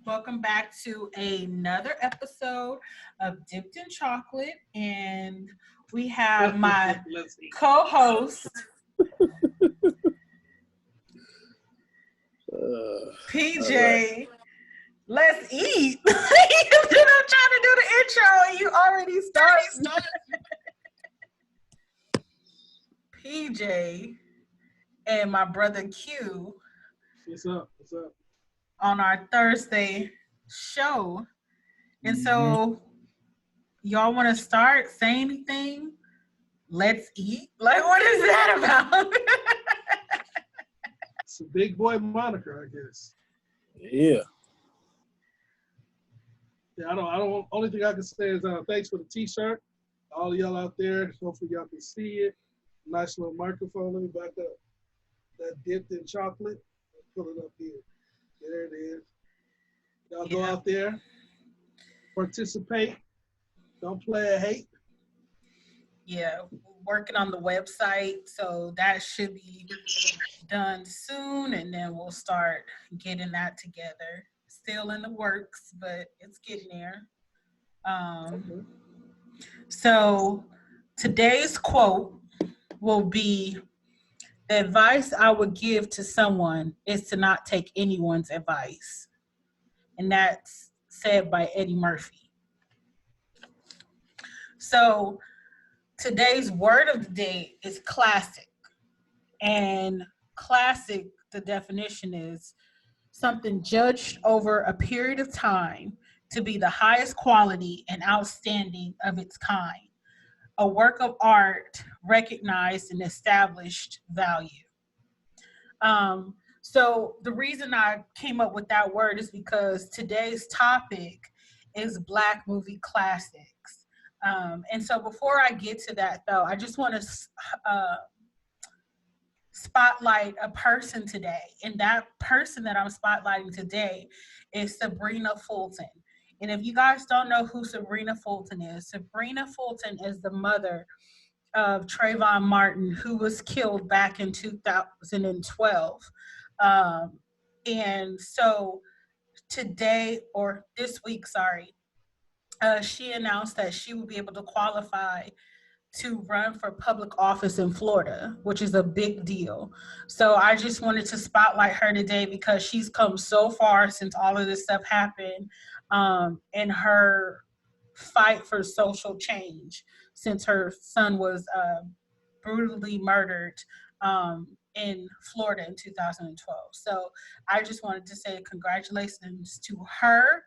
Welcome back to another episode of Dipped in Chocolate. And we have my Let's see. co host, All right. PJ. Let's eat. I'm trying to do the intro and you already starting. PJ and my brother Q What's up? What's up? on our Thursday show. And Mm-hmm. so, y'all want to start? Say anything? Let's eat? Like, what is that about? It's a big boy moniker, I guess. Yeah. Yeah, I don't. Only thing I can say is thanks for the T-shirt. All y'all out there, hopefully y'all can see it. Nice little microphone. Let me back up. That dipped in chocolate. Pull it up here. There it is. Y'all go Yeah. out there, participate. Don't play a hate. Yeah, working on the website. So that should be done soon. And then we'll start getting that together. Still in the works, but it's getting there. Um, Okay. so today's quote will be: the advice I would give to someone is to not take anyone's advice. And that's said by Eddie Murphy. So today's word of the day is classic. And classic, the definition is something judged over a period of time to be the highest quality and outstanding of its kind, a work of art recognized and established value. So the reason I came up with that word is because today's topic is Black movie classics. And so before I get to that, though, I just want to spotlight a person today. And that person that I'm spotlighting today is Sabrina Fulton. And if you guys don't know who Sabrina Fulton is the mother of Trayvon Martin, who was killed back in 2012. Um, and so today, or this week, sorry, she announced that she will be able to qualify to run for public office in Florida, which is a big deal. So I just wanted to spotlight her today because she's come so far since all of this stuff happened, in her fight for social change since her son was brutally murdered in Florida in 2012. So I just wanted to say congratulations to her.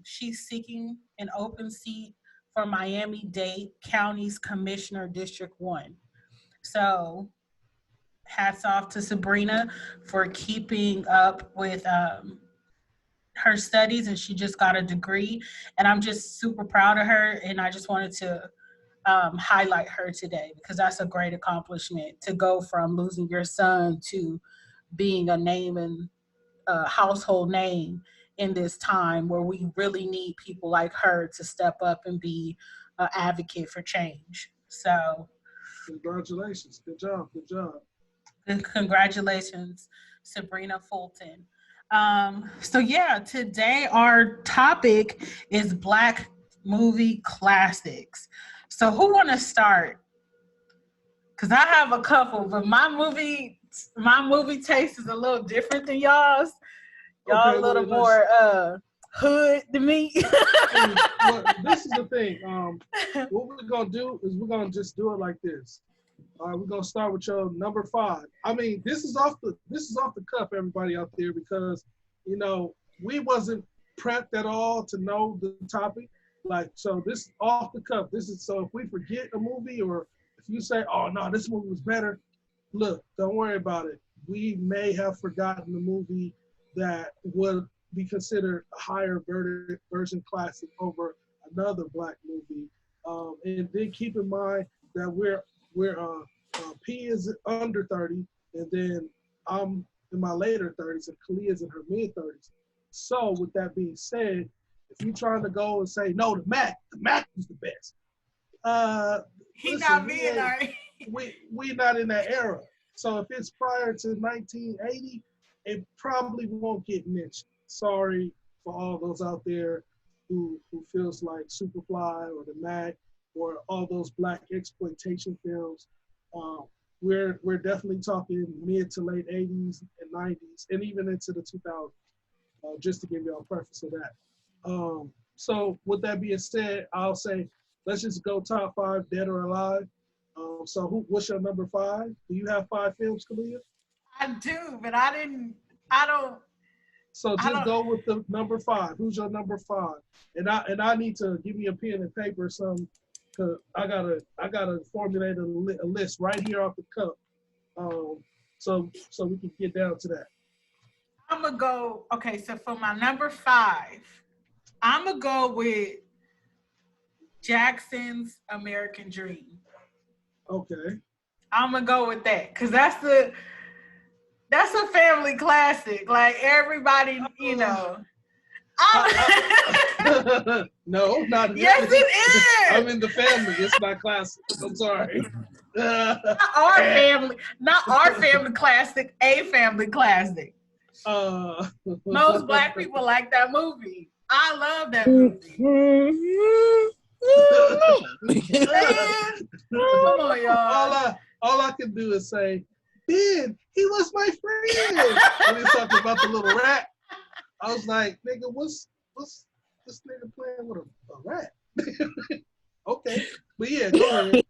She's seeking an open seat for Miami-Dade County's Commissioner District 1. So hats off to Sabrina for keeping up with her studies, and she just got a degree. And I'm just super proud of her, and I just wanted to highlight her today because that's a great accomplishment to go from losing your son to being a name and household name in this time where we really need people like her to step up and be an advocate for change. So, Congratulations. Good job. Good job. congratulations, Sabrina Fulton. So yeah, today our topic is Black movie classics. So who want to start? Because I have a couple, but my movie taste is a little different than y'all's. Y'all Okay. a little Well, more hood than me. well, this is the thing. What we're gonna do is we're gonna just do it like this. We're gonna start with your number 5. I mean, this is off the cuff, everybody out there, because we wasn't prepped at all to know the topic. Like, so this off the cuff. This is so if we forget a movie or if you say, "Oh no, this movie was better," look, don't worry about it. We may have forgotten the movie that would be considered a higher version classic over another black movie. And then keep in mind that P is under 30, and then I'm in my later 30s, and Kalia is in her mid 30s. So with that being said, if you're trying to go and say no, the Mac was the best. Uh, He listen, not being our. we not in that era. So if it's prior to 1980, it probably won't get mentioned. Sorry, for all those out there who feels like Superfly or The Mac or all those black exploitation films. We're definitely talking mid to late 80s and 90s and even into the 2000s, just to give y'all a preface of that. So with that being said, I'll say, let's just go top 5, dead or alive. So what's your number 5? Do you have 5 films, Kalia? I do, but I don't. So just go with the number 5. Who's your number 5? And I need to give me a pen and paper or something, cause I gotta formulate a list right here off the cuff. So we can get down to that. I'm gonna go. Okay, so for my number 5, I'm gonna go with Jackson's American Dream. Okay. I'm gonna go with that because that's a family classic. Like everybody, you know. No, not yes, it is. I'm in the family. It's not classic. I'm sorry. Not our family classic. A family classic. Most black people like that movie. I love that movie. Come on, y'all. All I can do is say, Ben, he was my friend. When he's talking about the little rat, I was like, nigga, what's this nigga playing with a rat? Okay, but yeah, go ahead.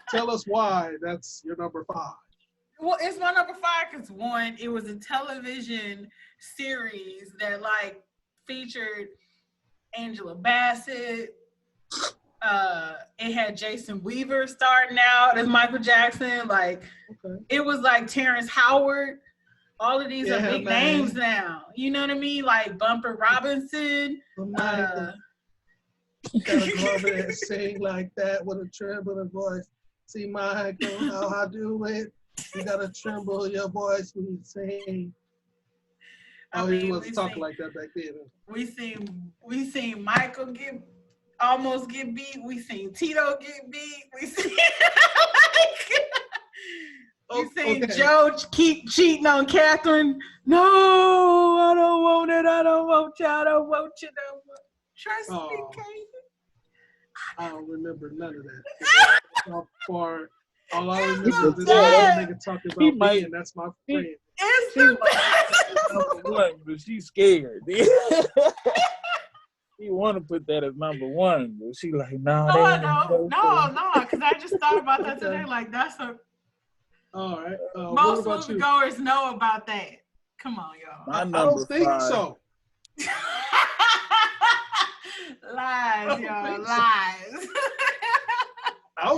Tell us why that's your number 5. Well, it's my number 5 because 1, it was a television series that like featured Angela Bassett. It had Jason Weaver starting out as Michael Jackson. Like, It was like Terrence Howard. All of these are big names now. You know what I mean? Like Bumper Robinson. Gotta go over there and sing like that with a trembling voice. See, Michael, how I do it. You gotta tremble your voice when you sing. He wasn't talking like that back then. We seen Michael almost get beat. We seen Tito get beat. We seen Joe keep cheating on Catherine. No, I don't want it. I don't want you. I don't want you. Trust me, Casey. I don't remember none of that. All I remember is this nigga talking about me, and that's my friend. It's the best. But she's scared. She want to put that as number 1, but she like, no, because I just thought about that today. Like, that's a. All right. Most moviegoers know about that. Come on, y'all. I don't think so. Lies, y'all. Lies. I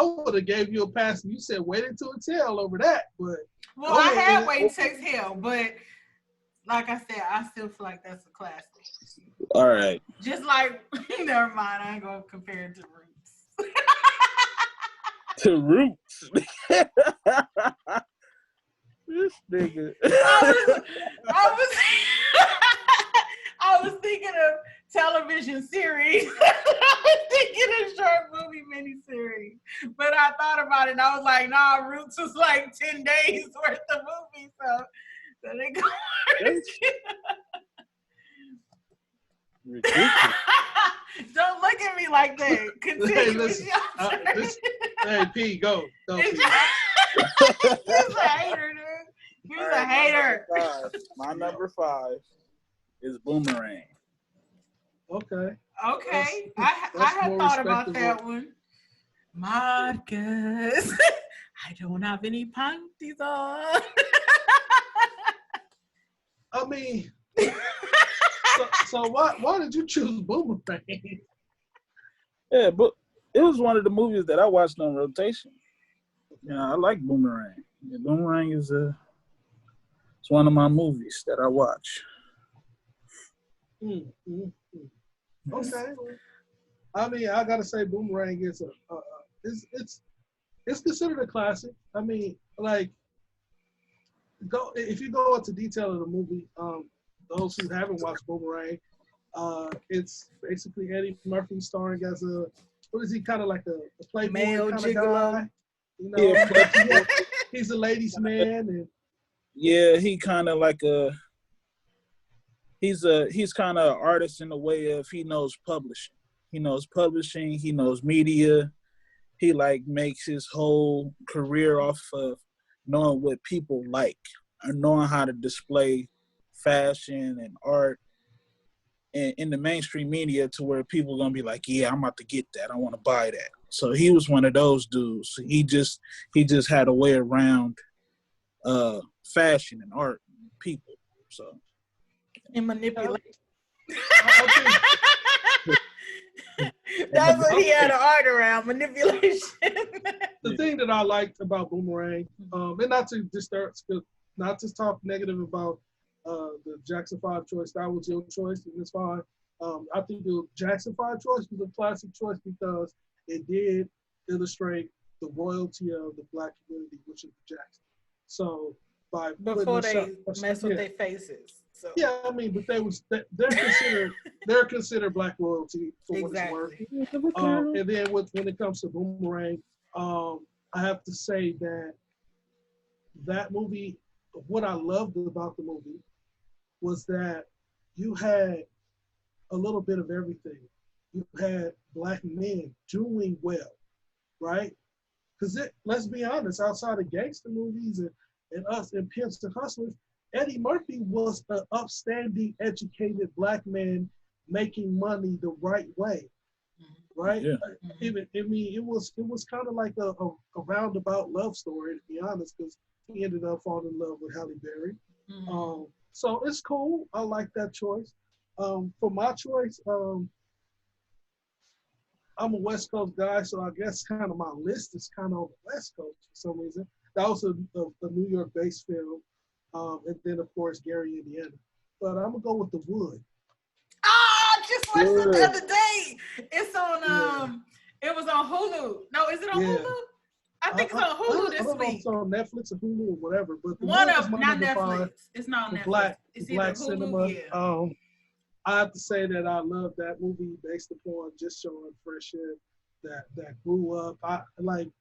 would have gave you a pass. You said wait until exhale over that, but. Well, I had wait until exhale, but like I said, I still feel like that's a classic. All right. Just like, never mind. I ain't gonna compare it to Roots. To Roots. This nigga. I was thinking of television series. I was thinking of short movie miniseries. But I thought about it and I was like, nah, Roots was like 10 days worth of movies. So they go. Ridiculous. Don't look at me like that. Continue. Hey, listen. Hey, P, go. P. He's a hater, dude. He's a hater. My number 5 is Boomerang. Okay. I had thought about that one. Marcus, I don't have any panties on. I mean, so why did you choose Boomerang? Yeah, but it was one of the movies that I watched on rotation. Yeah, I like Boomerang. Yeah, Boomerang is it's one of my movies that I watch. Okay. I mean, I gotta say, Boomerang is it's considered a classic. I mean, like, if you go into detail of the movie, those who haven't watched Boomerang, it's basically Eddie Murphy starring as what is he, kind of like a playboy male kind gigolo. of guy? You know, yeah. He's a ladies' man, and yeah, he kind of like he's kind of an artist in the way of he knows publishing. He knows publishing. He knows media. He like makes his whole career off of knowing what people like and knowing how to display fashion and art in the mainstream media to where people are gonna be like, yeah, I'm about to get that. I want to buy that. So he was one of those dudes. He just had a way around fashion and art and people. So And manipulation. That's what he had an art around, manipulation. The thing that I liked about Boomerang, and not to talk negative about the Jackson 5 choice, that was your choice, and it's fine. I think the Jackson 5 choice was a classic choice because it did illustrate the royalty of the Black community, which is the Jackson. So before they mess with their faces. So. Yeah, I mean, but they're considered Black royalty for what it's worth. And then when it comes to Boomerang, I have to say that movie, what I loved about the movie was that you had a little bit of everything. You had Black men doing well, right? Because let's be honest, outside of gangster movies and us and pimps and hustlers, Eddie Murphy was an upstanding, educated Black man making money the right way, right? Yeah. It was kind of like a roundabout love story, to be honest, because he ended up falling in love with Halle Berry. Mm-hmm. So it's cool. I like that choice. For my choice, I'm a West Coast guy, so I guess kind of my list is kind of on the West Coast for some reason. That was a New York-based film. And then, of course, Gary, Indiana. But I'm going to go with The Wood. I just watched it the other day. It's on, It was on Hulu. No, is it on Hulu? I think it's on Hulu this week. I don't know if it's on Netflix or Hulu or whatever. But not Netflix. 5. It's not on Netflix. It's Black Hulu, cinema. Yeah. I have to say that I love that movie based upon just showing friendship that grew up. When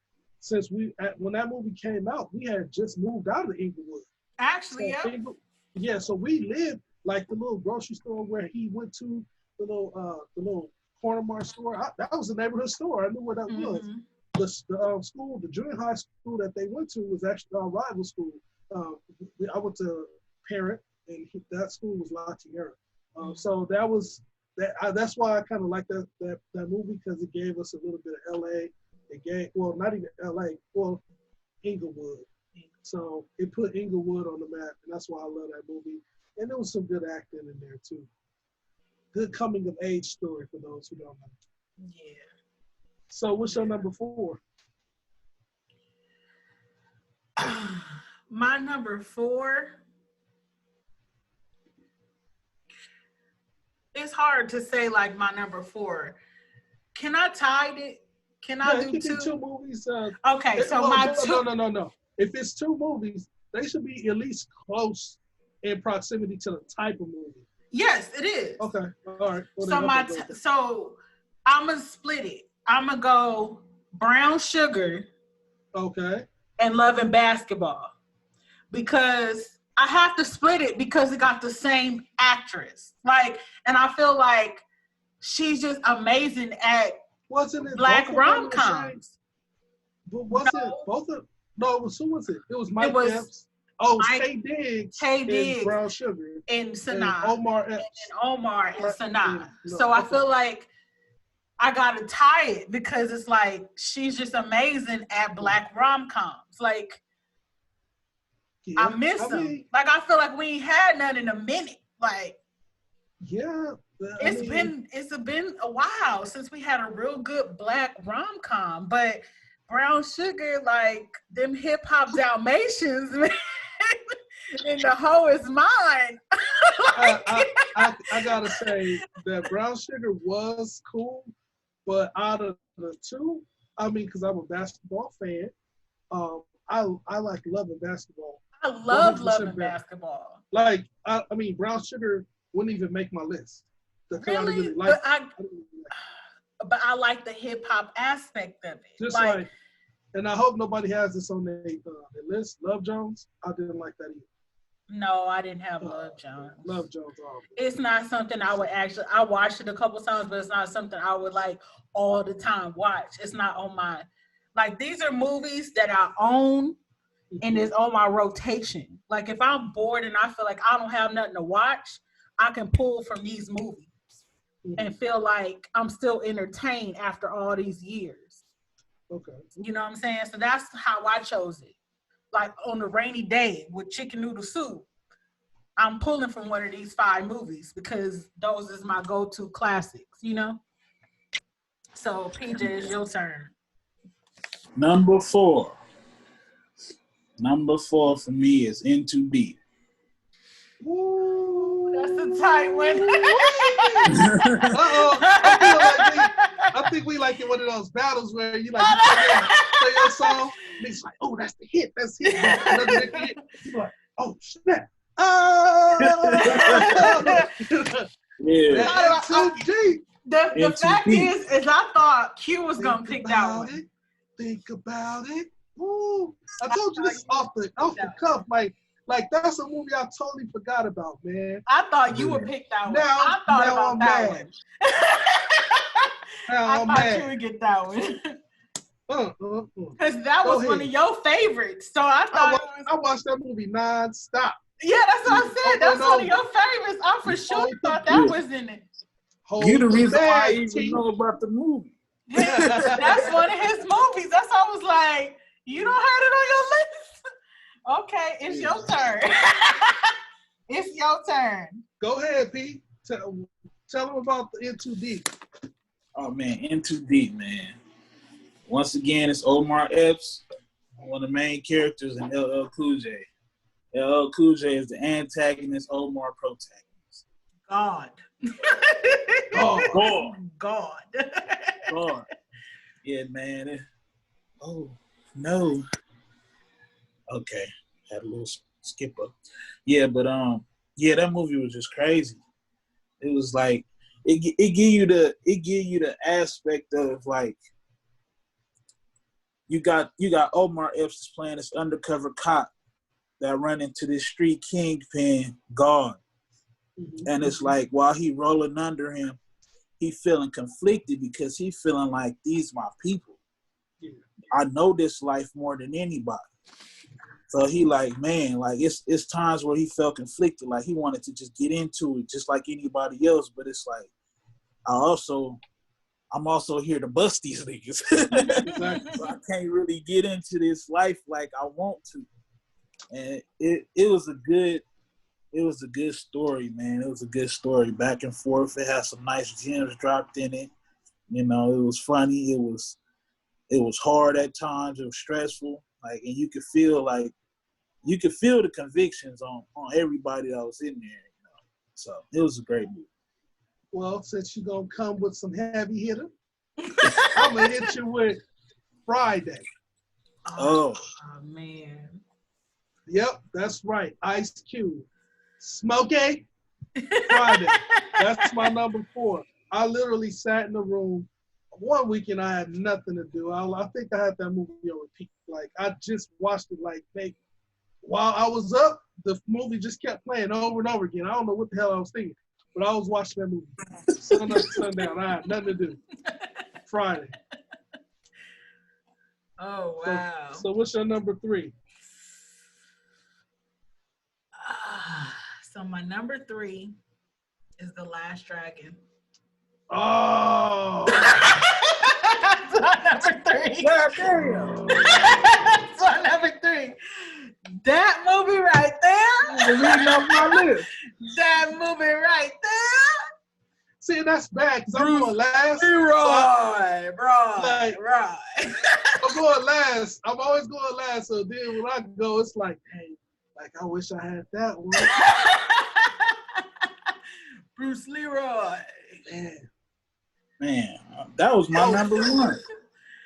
that movie came out, we had just moved out of Inglewood. Actually, so we lived like the little grocery store where he went to, the little corner mart store. That was the neighborhood store. I knew where that was. The school, the junior high school that they went to was actually our rival school. I went to Parent, and that school was La Tierra. So that was that. That's why I kind of like that movie, because it gave us a little bit of LA. It gave, well, not even LA, well, Inglewood. So it put Inglewood on the map, and that's why I love that movie. And there was some good acting in there too. Good coming of age story for those who don't know. Yeah. So what's your number 4? My number 4. It's hard to say like my number 4. Can I tie it? Can I do 2 movies? Okay, so my 2. No. If it's 2 movies, they should be at least close in proximity to the type of movie. Yes, it is. Okay, all right. So I'm gonna split it. I'm gonna go Brown Sugar. Okay. And Love and Basketball, because I have to split it because it got the same actress. And I feel like she's just amazing at Black rom-coms. But wasn't both of? No, it was, who was it? It was Mike Epps. Oh, Taye Diggs. Taye Diggs. Brown Sugar. And Sanaa. And Omar Epps. And Omar and Sanaa. So I feel like I gotta tie it because it's like she's just amazing at Black rom-coms. I miss them. I feel like we ain't had none in a minute. It's been a while since we had a real good Black rom-com, but Brown Sugar, them hip hop Dalmatians, man, and the hoe is mine. I gotta say that Brown Sugar was cool, but out of the 2, because I'm a basketball fan, I like Love and Basketball. I love Love and Basketball. Brown Sugar wouldn't even make my list. Really? But I like the hip hop aspect of it. And I hope nobody has this on their list. Love Jones, I didn't like that either. No, I didn't have Love Jones. Love Jones. Oh. It's not something I would actually. I watched it a couple times, but it's not something I would like all the time watch. It's not on my like. These are movies that I own and it's on my rotation. Like if I'm bored and I feel like I don't have nothing to watch, I can pull from these movies and feel like I'm still entertained after all these years. Okay. You know what I'm saying? So that's how I chose it. Like on a rainy day with chicken noodle soup, I'm pulling from one of these 5 movies because those is my go-to classics, you know? So PJ, it's your turn. Number 4. Number 4 for me is In Too Deep. Ooh, that's a tight one. I think we like in one of those battles where you like play your song, and it's like, oh, that's the hit, that's it. Another big hit. You're like, oh snap. Oh, Yeah. Too deep. The fact is I thought Q was gonna pick that one. Think about it. Ooh, I told you this is off the cuff. Like that's a movie I totally forgot about, man. I thought you would pick that one. Now, I thought now about I'm that mad. one. Now I I'm thought mad. you would get that one. Because that was one of your favorites. So I thought I watched that movie non-stop. yeah, that's what I said. That's one of your favorites. I for sure thought that was in it. You're the reason why I Team. even know about the movie. That's one of his movies. That's why I was like, you don't have it on your list. Okay, it's your turn. It's your turn. Go ahead, P. Tell them about the In Too Deep. Oh man, In Too Deep, man. Once again, it's Omar Epps, one of the main characters in LL Cool J. LL Cool J is the antagonist, Omar protagonist. God. God. Yeah, man. Oh no. Okay, had a little skip up. Yeah, but yeah, that movie was just crazy. It was like it give you the aspect of like you got Omar Epps playing this undercover cop that run into this street kingpin God. And it's like while he rolling under him, he feeling conflicted because he feeling like these my people. Yeah. I know this life more than anybody. So he like, man, like it's times where he felt conflicted, like he wanted to just get into it just like anybody else, but it's like I'm also here to bust these niggas. Exactly. So I can't really get into this life like I want to. And it was a good story, man. It was a good story, back and forth. It had some nice gems dropped in it. You know, it was funny. It was hard at times. It was stressful. Like, and you could feel the convictions on everybody that was in there. You know, so it was a great movie. Well, since you're gonna come with some heavy hitter, I'm gonna hit you with Friday. Oh man. Yep, that's right. Ice Cube. Smokey. Friday. That's my number 4. I literally sat in the room. One weekend I had nothing to do. I think I had that movie on repeat. Like I just watched it like maybe while I was up, the movie just kept playing over and over again. I don't know what the hell I was thinking, but I was watching that movie. Sun up, sundown. I had nothing to do. Friday. Oh wow. So what's your number 3? So my number 3 is The Last Dragon. Oh. That's my number 3. God damn. That's my number 3. That movie right there. Reading off my list. That movie right there. See, that's bad because I'm going last. Right. I'm going last. I'm always going last. So then when I go, it's like, hey, like I wish I had that one. Bruce Leroy. Man, that was my number 1.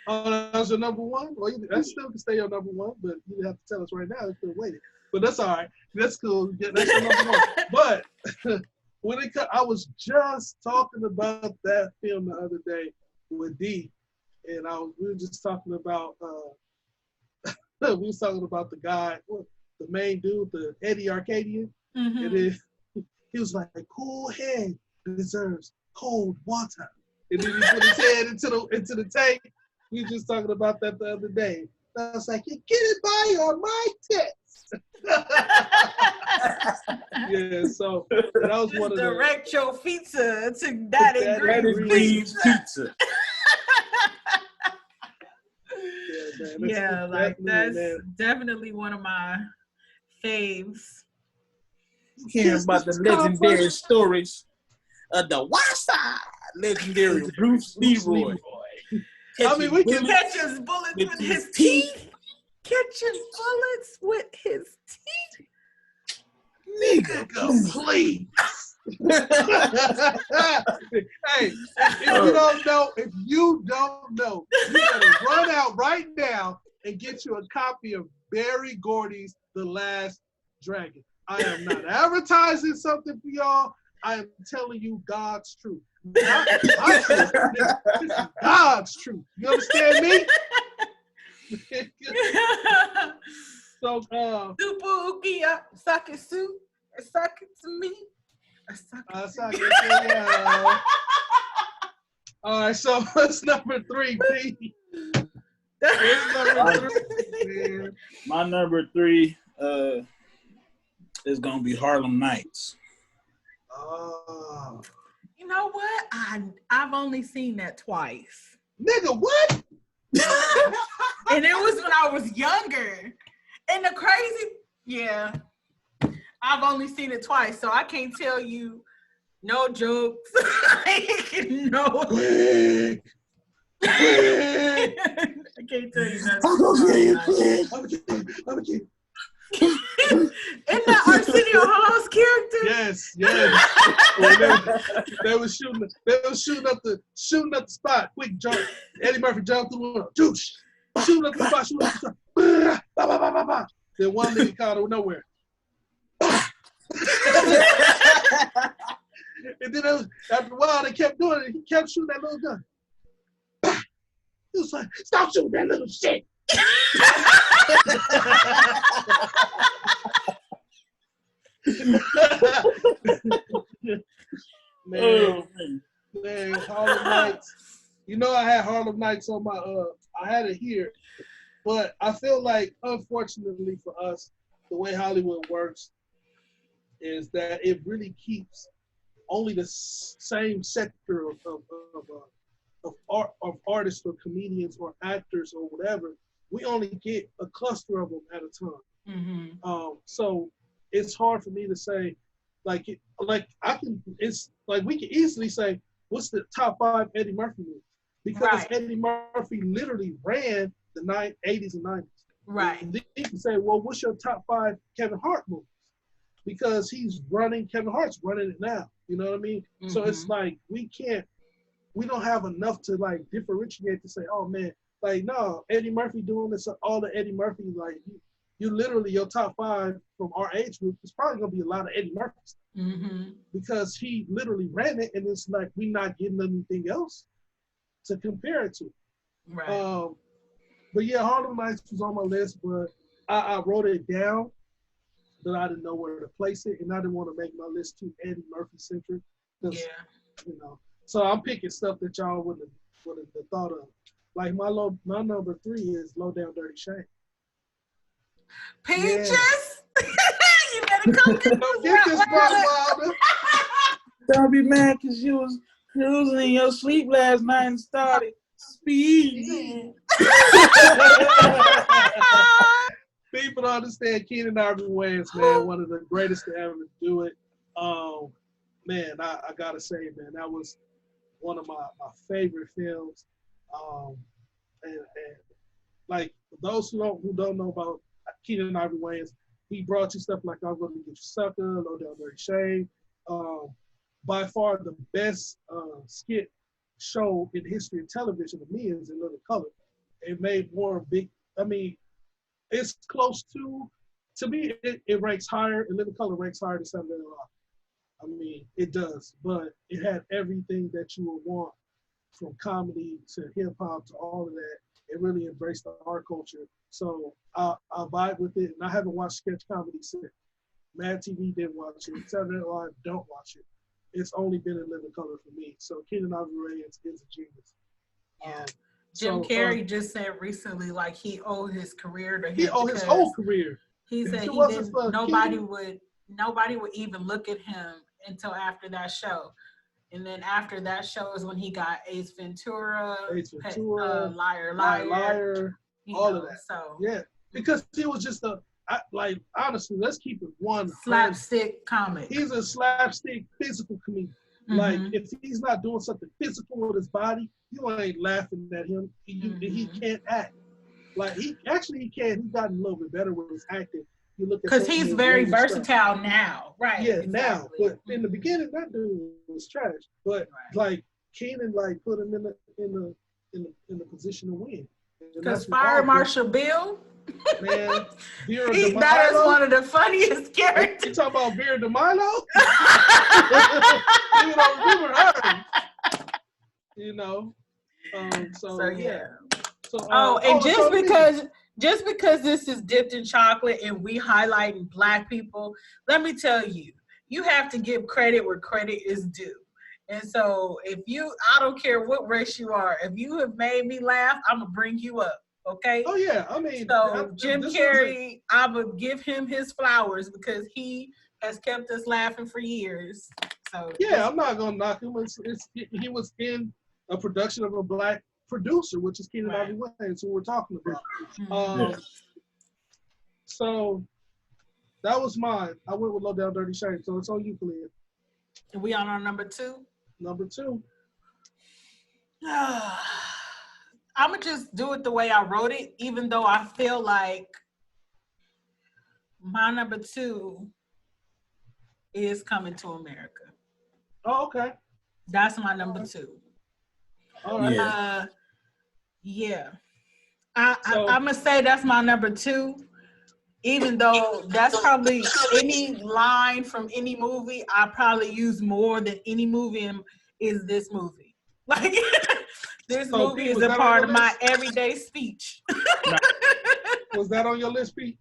Oh, that was your number 1? Well, that still can stay your number 1, but you have to tell us right now if you're waiting. But that's all right. That's cool. Yeah, that's your number 1. But I was just talking about that film the other day with D, and we were just talking about the guy. the main dude, the Eddie Arcadian, and then he was like, "Cool head deserves cold water," and then he put his head into the tank. We were just talking about that the other day. I was like, "You get it by on my tits." Yeah, so that was one of the direct your pizza to Daddy Green's pizza. Yeah, man, that's definitely one of my faves. Hearing about the legendary stories of the Wasa legendary Bruce Leroy. I mean, we can catches bullets with his teeth. Catching bullets with his teeth. Nigga, please. Hey, if you don't know, you better run out right now and get you a copy of Barry Gordy's The Last Dragon. I am not advertising something for y'all. I am telling you God's truth. Not my truth. This is God's truth. You understand me? So, Subukia, suck it, soup. Suck it to me. Suck it to yeah. All right, so what's number 3, P? My number 3 is gonna be Harlem Nights. Oh. You know what? I've only seen that twice. Nigga, what? And it was when I was younger. And the crazy, yeah. I've only seen it twice, so I can't tell you no jokes. No. Quick. I can't tell you nothing. I'm a kid. Isn't that Arsenio Hall's character? Yes. They was shooting up the spot. Quick jump. Eddie Murphy jumped through the window. Juice. Shooting up the spot. Bah, bah, bah, bah, bah. Then one nigga caught out of nowhere. And then after a while, they kept doing it. He kept shooting that little gun. He was like, "Stop shooting that little shit." Man, Harlem Nights. You know, I had Harlem Nights on my I had it here, but I feel like, unfortunately for us, the way Hollywood works is that it really keeps only the same sector of artists or comedians or actors or whatever. We only get a cluster of them at a time. Mm-hmm. So it's hard for me to say, it's like we can easily say, what's the top 5 Eddie Murphy movies? Because Eddie Murphy literally ran the 80s and 90s. Right. And then you can say, well, what's your top 5 Kevin Hart movies? Because Kevin Hart's running it now. You know what I mean? Mm-hmm. So it's like, we don't have enough to like differentiate to say, oh man, like, no, Eddie Murphy doing this, all the Eddie Murphy, like, you literally, your top 5 from our age group is probably going to be a lot of Eddie Murphys. Mm-hmm. Because he literally ran it, and it's like, we're not getting anything else to compare it to. Right. But yeah, Harlem Nights was on my list, but I wrote it down, but I didn't know where to place it, and I didn't want to make my list too Eddie Murphy centric. Yeah. You know, so I'm picking stuff that y'all wouldn't have thought of. Like my number 3 is Low Down Dirty Shame. Peaches, you better come get this Wilder. Don't be mad because you was cruising in your sleep last night and started speeding. People don't understand Keenen Ivory Wayans, man, one of the greatest to ever do it. Man, I gotta say, man, that was one of my favorite films. And like those who don't know about Keenen Ivory Wayans, he brought you stuff like I'm Gonna Get You Sucker, Low Down Dirty Shame. By far the best skit show in history of television to me is In Living Color. It made more big. I mean, it's close to me. It ranks higher. In Living Color ranks higher than Saturday Night Live. I mean, it does, but it had everything that you would want, from comedy to hip hop to all of that. It really embraced our culture. So I vibe with it. And I haven't watched sketch comedy since. Mad TV didn't watch it. Saturday Night Live don't watch it. It's only been in living color for me. So Keenen Ivory Wayans is a genius. Yeah. Jim Carrey just said recently, like he owed his career to him. He owed his whole career. He said nobody would even look at him until after that show. And then after that show is when he got Ace Ventura, Liar, all of that. So yeah, because he was just honestly, let's keep it one. Slapstick comic. He's a slapstick physical comedian. Mm-hmm. Like if he's not doing something physical with his body, you ain't laughing at him. He can't act. Like he can. He's gotten a little bit better with his acting. You look because he's very versatile now, right? Yeah, exactly. Now. But in the beginning, that dude was trash. But like Keenen, like put him in the position to win. Because Fire Marshal Bill. Man, that is one of the funniest characters. You talking about Vera DeMilo? You don't remember her. You know. So yeah. So, just because this is dipped in chocolate and we highlighting Black people, let me tell you, you have to give credit where credit is due. And so I don't care what race you are, if you have made me laugh, I'm gonna bring you up. Okay. Oh yeah, I mean. So Jim Carrey, I would give him his flowers because he has kept us laughing for years. So yeah, I'm not gonna knock him. He was in a production of a Black producer, which is Keenen Ivory Wayans, who we're talking about. Mm-hmm. So that was mine. I went with Low Down Dirty Shame. So it's on you, Kalia. And we on our number 2. Number 2. I'm going to just do it the way I wrote it, even though I feel like my number 2 is Coming to America. Oh, okay. That's my number 2. All right. Yeah. I'm going to say that's my number 2, even though that's probably any line from any movie I probably use more than any movie is this movie. Like... This movie is a part of my everyday speech. Was that on your list, Pete?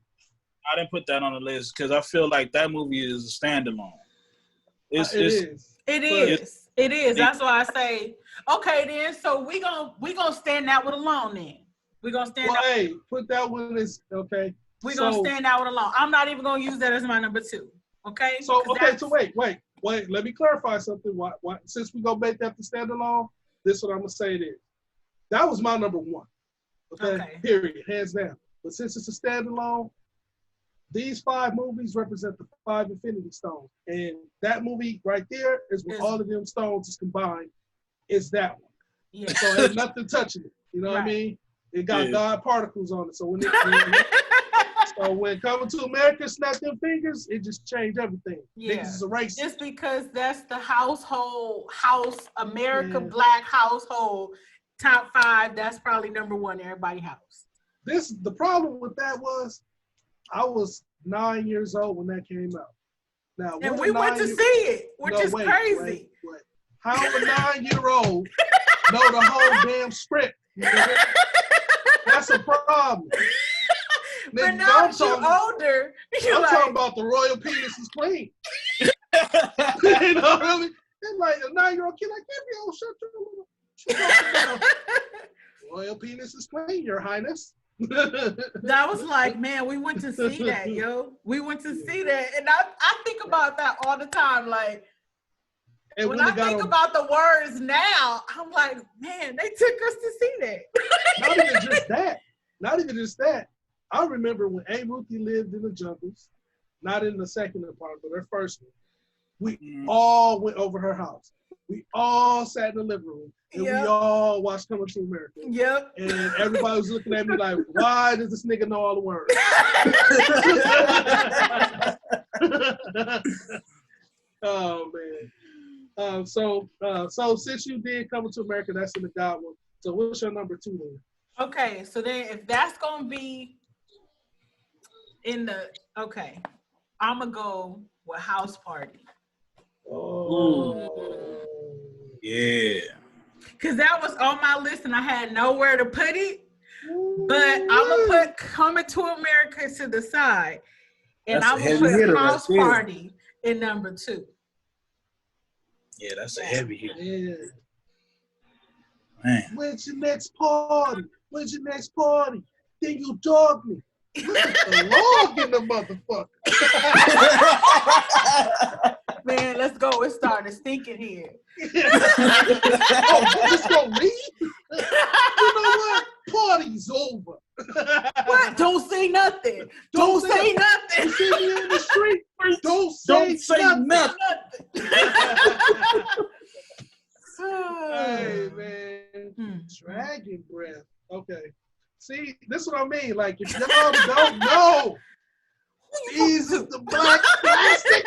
I didn't put that on the list because I feel like that movie is a standalone. It is. That's why I say, okay, then. So we gonna stand that one alone. Then we gonna stand. Hey, put that one as okay. We gonna stand that one alone. I'm not even gonna use that as my number 2. Okay. So wait. Let me clarify something. Why? Since we gonna make that the standalone. This is what I'm going to say it is. That was my number 1. Okay? Period. Hands down. But since it's a standalone, these 5 movies represent the 5 Infinity Stones. And that movie right there is where all of them stones is combined. Is that one. Yeah. So there's nothing touching it. You know what I mean? It got God particles on it. So when Coming to America snapped them fingers, it just changed everything. Yeah. Niggas is a racist. Just because that's the Black household, top 5, that's probably number 1 in everybody's house. The problem with that was I was 9 years old when that came out. Now, and we went to see it, which is crazy. Wait. How a 9-year-old know the whole damn script? That's a problem. But now that you're older, I'm talking about the royal penis is clean. You know, really? It's like a 9-year-old kid, like, shut your royal penis is clean, Your Highness. That was like, man, we went to see that, yo. We went to see that. And I think about that all the time. Like, and when I think about the words now, I'm like, man, they took us to see that. Not even just that. I remember when Aunt Ruthie lived in the jungles, not in the second apartment, but her first one. We all went over her house. We all sat in the living room, and we all watched Coming to America. Yep. And everybody was looking at me like, why does this nigga know all the words? Oh, man. So since you did Coming to America, that's in the God one. So what's your number 2 then? Okay, so then if that's going to be I'm gonna go with House Party. Oh, yeah. Cause that was on my list and I had nowhere to put it. But I'm gonna put Coming to America to the side, and That's a I'm gonna heavy put hitter right House there. Party in number 2. Yeah, that's a heavy hitter. Yeah. Man. When's your next party? When's your next party? Then you dog me. Look at the log in the motherfucker. Man, let's go. It started stinking here. Oh, you just gonna leave? You know what? Party's over. What? Don't say nothing. Don't say nothing. You see me in the street? Don't say nothing. Hey, man. Dragon breath. Okay. See, this is what I mean. Like, if y'all don't know, these is the black plastic.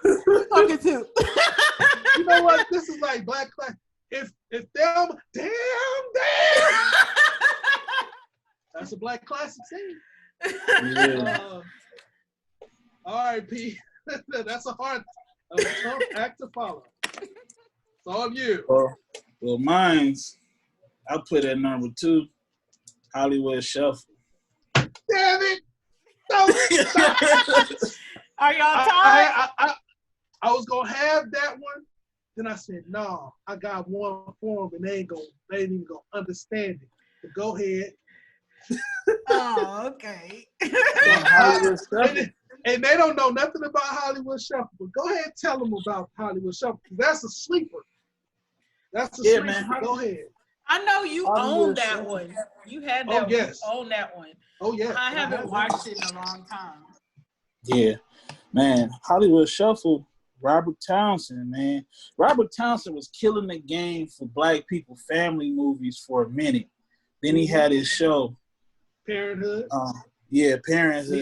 Who talking to? You know what? This is like black plastic. If them, damn. That's a black classic scene. Yeah. R.I.P. That's a tough act to follow. It's all you. Well, mine's, I put at number 2, Hollywood Shuffle. Damn it! No, Are y'all tired? I was gonna have that one. Then I said, no, I got one for them, and they ain't even gonna understand it. But go ahead. Oh, okay. And they don't know nothing about Hollywood Shuffle. But go ahead and tell them about Hollywood Shuffle. That's a sleeper. That's a sleeper. Man, go ahead. I know you own that one. You had that one. Yes. You own that one. Oh, yeah. I haven't watched it in a long time. Yeah. Man, Hollywood Shuffle, Robert Townsend, man. Robert Townsend was killing the game for black people family movies for a minute. Then he had his show. Parenthood. Yeah, Parenthood.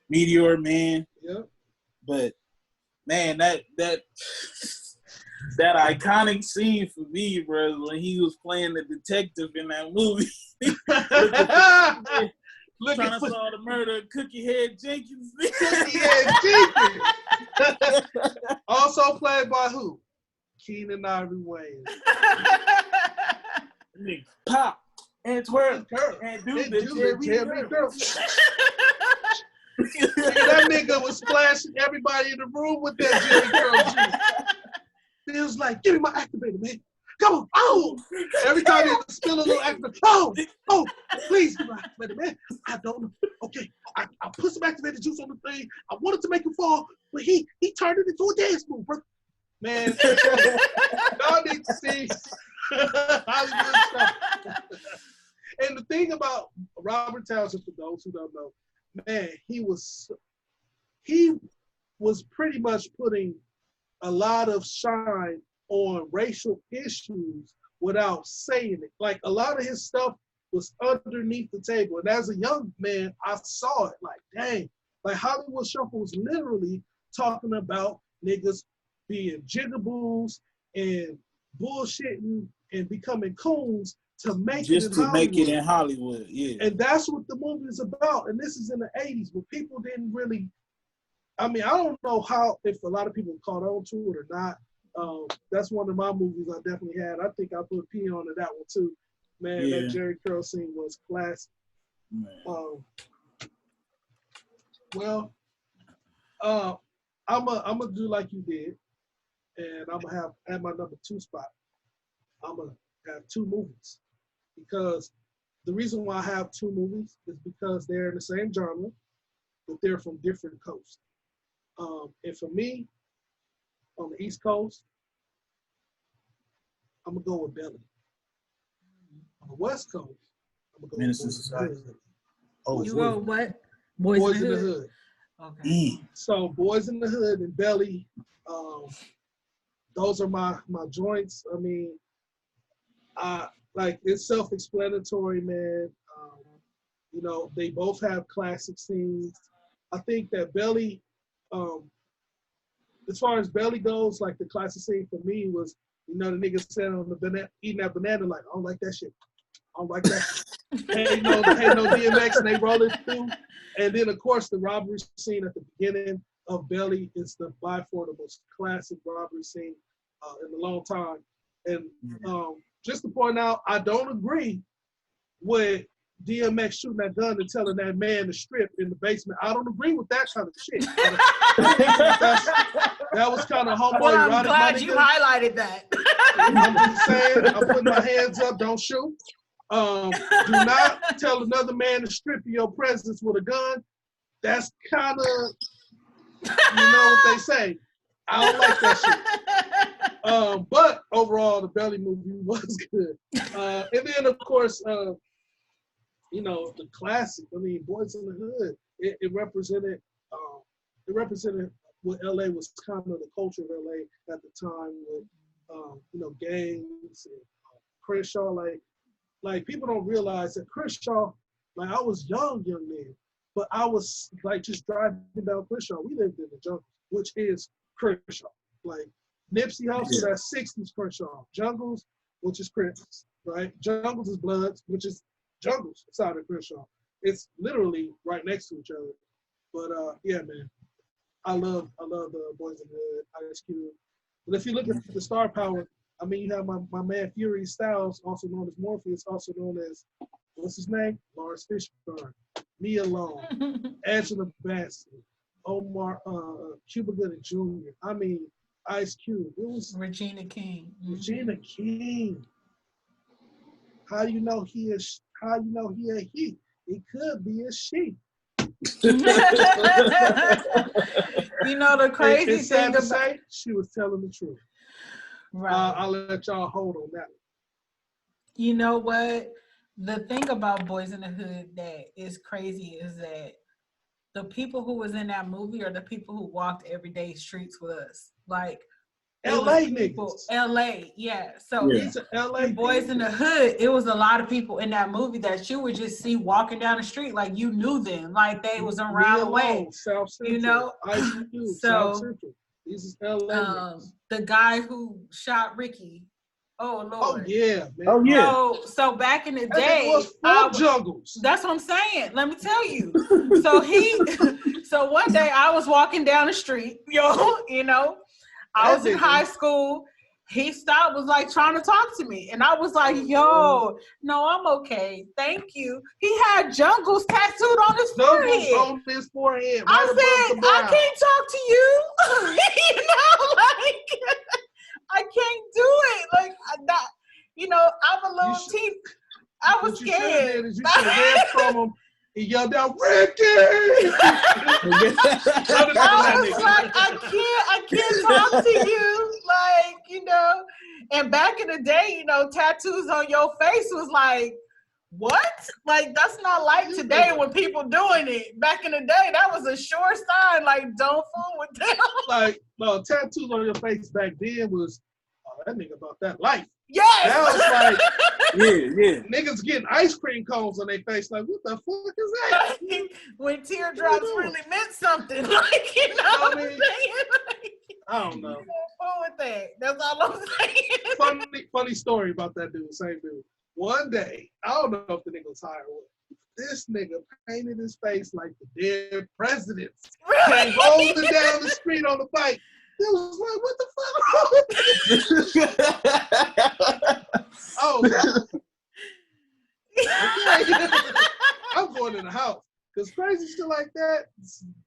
Meteor Man. Yep. But man, that iconic scene for me, bro, when he was playing the detective in that movie. Trying to solve the murder of Cookie Head Jenkins. Cookie Head Jenkins. Also played by who? Keenan Ivory Wayans. Pop and twerk and do the Jerry Curl. That nigga was splashing everybody in the room with that Jerry Curl juice. He was like, give me my activator, man. Come on. Oh! Every time he would spill a little activator. Oh, please give me my activator, man. I don't know. Okay, I put some activated juice on the thing. I wanted to make him fall, but he turned it into a dance move, bro. Man, y'all need to see Hollywood stuff. And the thing about Robert Townsend, for those who don't know, man, he was pretty much putting a lot of shine on racial issues without saying it. Like, a lot of his stuff was underneath the table. And as a young man, I saw it like, dang. Like, Hollywood Shuffle was literally talking about niggas being jigaboos and bullshitting and becoming coons to make make it in Hollywood, yeah. And that's what the movie is about. And this is in the 80s, but people didn't really, I mean, I don't know if a lot of people caught on to it or not. That's one of my movies I definitely had. I think I put P on to that one too. Man, that Jerry Curl scene was classic. I'm gonna do like you did, and I'm gonna have at my number 2 spot. I'm gonna have 2 movies, because the reason why I have 2 movies is because they're in the same genre, but they're from different coasts. And for me, on the East Coast, I'm gonna go with Belly. On the West Coast, I'm gonna go with Society. Oh, you go what? Boys in the Hood. Okay. So Boys in the Hood and Belly, those are my joints. I mean, like, it's self-explanatory, man. You know, they both have classic scenes. I think that Belly, as far as Belly goes, like, the classic scene for me was, you know, the nigga sitting on the banana, eating that banana, like, I don't like that shit. I don't like that. Ain't no DMX, and they roll it through. And then, of course, the robbery scene at the beginning of Belly is by far the most classic robbery scene in a long time. And just to point out, I don't agree with DMX shooting that gun and telling that man to strip in the basement. I don't agree with that kind of shit. That was kind of homoerotic. Well, I'm glad you highlighted that. I'm just saying, I'm putting my hands up, don't shoot. Do not tell another man to strip in your presence with a gun. That's kind of, you know what they say. I don't like that shit. But overall, the Belly movie was good. And then, of course, you know, the classic. I mean, Boys in the Hood. It represented what LA was kind of the culture of LA at the time with, you know, gangs and Crenshaw. Like people don't realize that Crenshaw. Like I was young then, but I was like just driving down Crenshaw. We lived in the jungle, which is Crenshaw. Like Nipsey Hussle, that's 60s Crenshaw. Jungles, which is Prince, right? Jungles is Bloods, which is Jungles side of Crenshaw. It's literally right next to each other. But yeah, man, I love the Boys in the Hood, Ice Cube. But if you look at the star power, I mean, you have my man Fury Styles, also known as Morpheus, also known as what's his name, Lawrence Fishburne, Nia Long, Angela Bassett, Omar, Cuba Gooding Jr. I mean, Ice Cube. It was Regina King. Regina King. How you know he is? How you know he a he? It could be a she. You know the crazy It's sad thing to about say, she was telling the truth. right. I'll let y'all hold on that. You know what? The thing about Boys in the Hood that is crazy is that the people who was in that movie are the people who walked everyday streets with us. Like LA people, niggas. LA, yeah. So These are LA Boys in the Hood, it was a lot of people in that movie that you would just see walking down the street like you knew them, like they was around the way. South Central, You know? ICU, So, South Central. These is LA niggas. the guy who shot Ricky. Oh Lord. Oh yeah, man. Oh yeah. So back in the That day, nigga was from Jungles. that's what I'm saying. Let me tell you. So one day I was walking down the street, you know, I was in high school. He stopped, was like trying to talk to me. And I was like, yo, no, I'm okay. Thank you. He had Jungles tattooed on his forehead. On his forehead. I said, I can't talk to you. You know, like, I can't do it. Like, you know, I'm a little teen. I was scared. You should have ran from him and yelled out, Ricky! I was like, I can't talk to you. Like, you know, and back in the day, you know, tattoos on your face was like, what? Like, that's not like today when people doing it. Back in the day, that was a sure sign, like, don't fool with them. Like, no, tattoos on your face back then was, oh, that nigga about that life. Yes! That was like, yeah. niggas getting ice cream cones on their face, like, what the fuck is that? When teardrops really meant something, like, you know what I'm saying? Like, I don't know. Don't fool with that. That's all I'm saying. Funny story about that dude, same dude. One day, I don't know if the nigga was high or what. This nigga painted his face like the dead president. Really? Came rolling down the street on the bike. It was like, what the fuck? Oh, okay. I'm going in the house. Because crazy shit like that,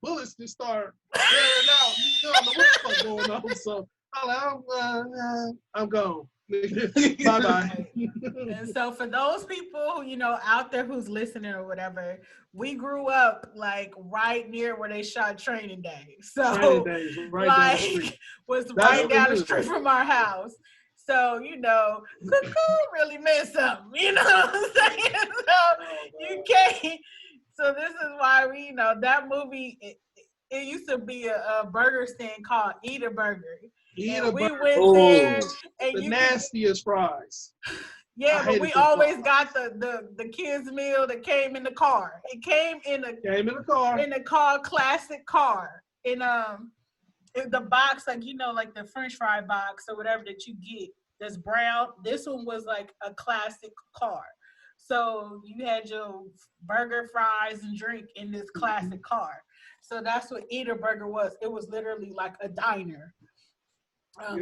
bullets just start tearing out. You don't know what the fuck going on. So I'm gone. Bye-bye. And so for those people, you know, out there who's listening or whatever, we grew up like right near where they shot Training Day. So Training Days, right like down the street. was right down the street from our house. So, you know, cuckoo really meant something, you know what I'm saying? So you can't. So this is why we, you know, that movie, it used to be a burger stand called Eat a Burger. We went there and the nastiest fries. Yeah, but we always got the kids meal that came in the car. It came in the car, classic car. In the box, like, you know, like the French fry box or whatever that you get that's brown. This one was like a classic car. So you had your burger, fries, and drink in this classic car. So that's what Eat a Burger was. It was literally like a diner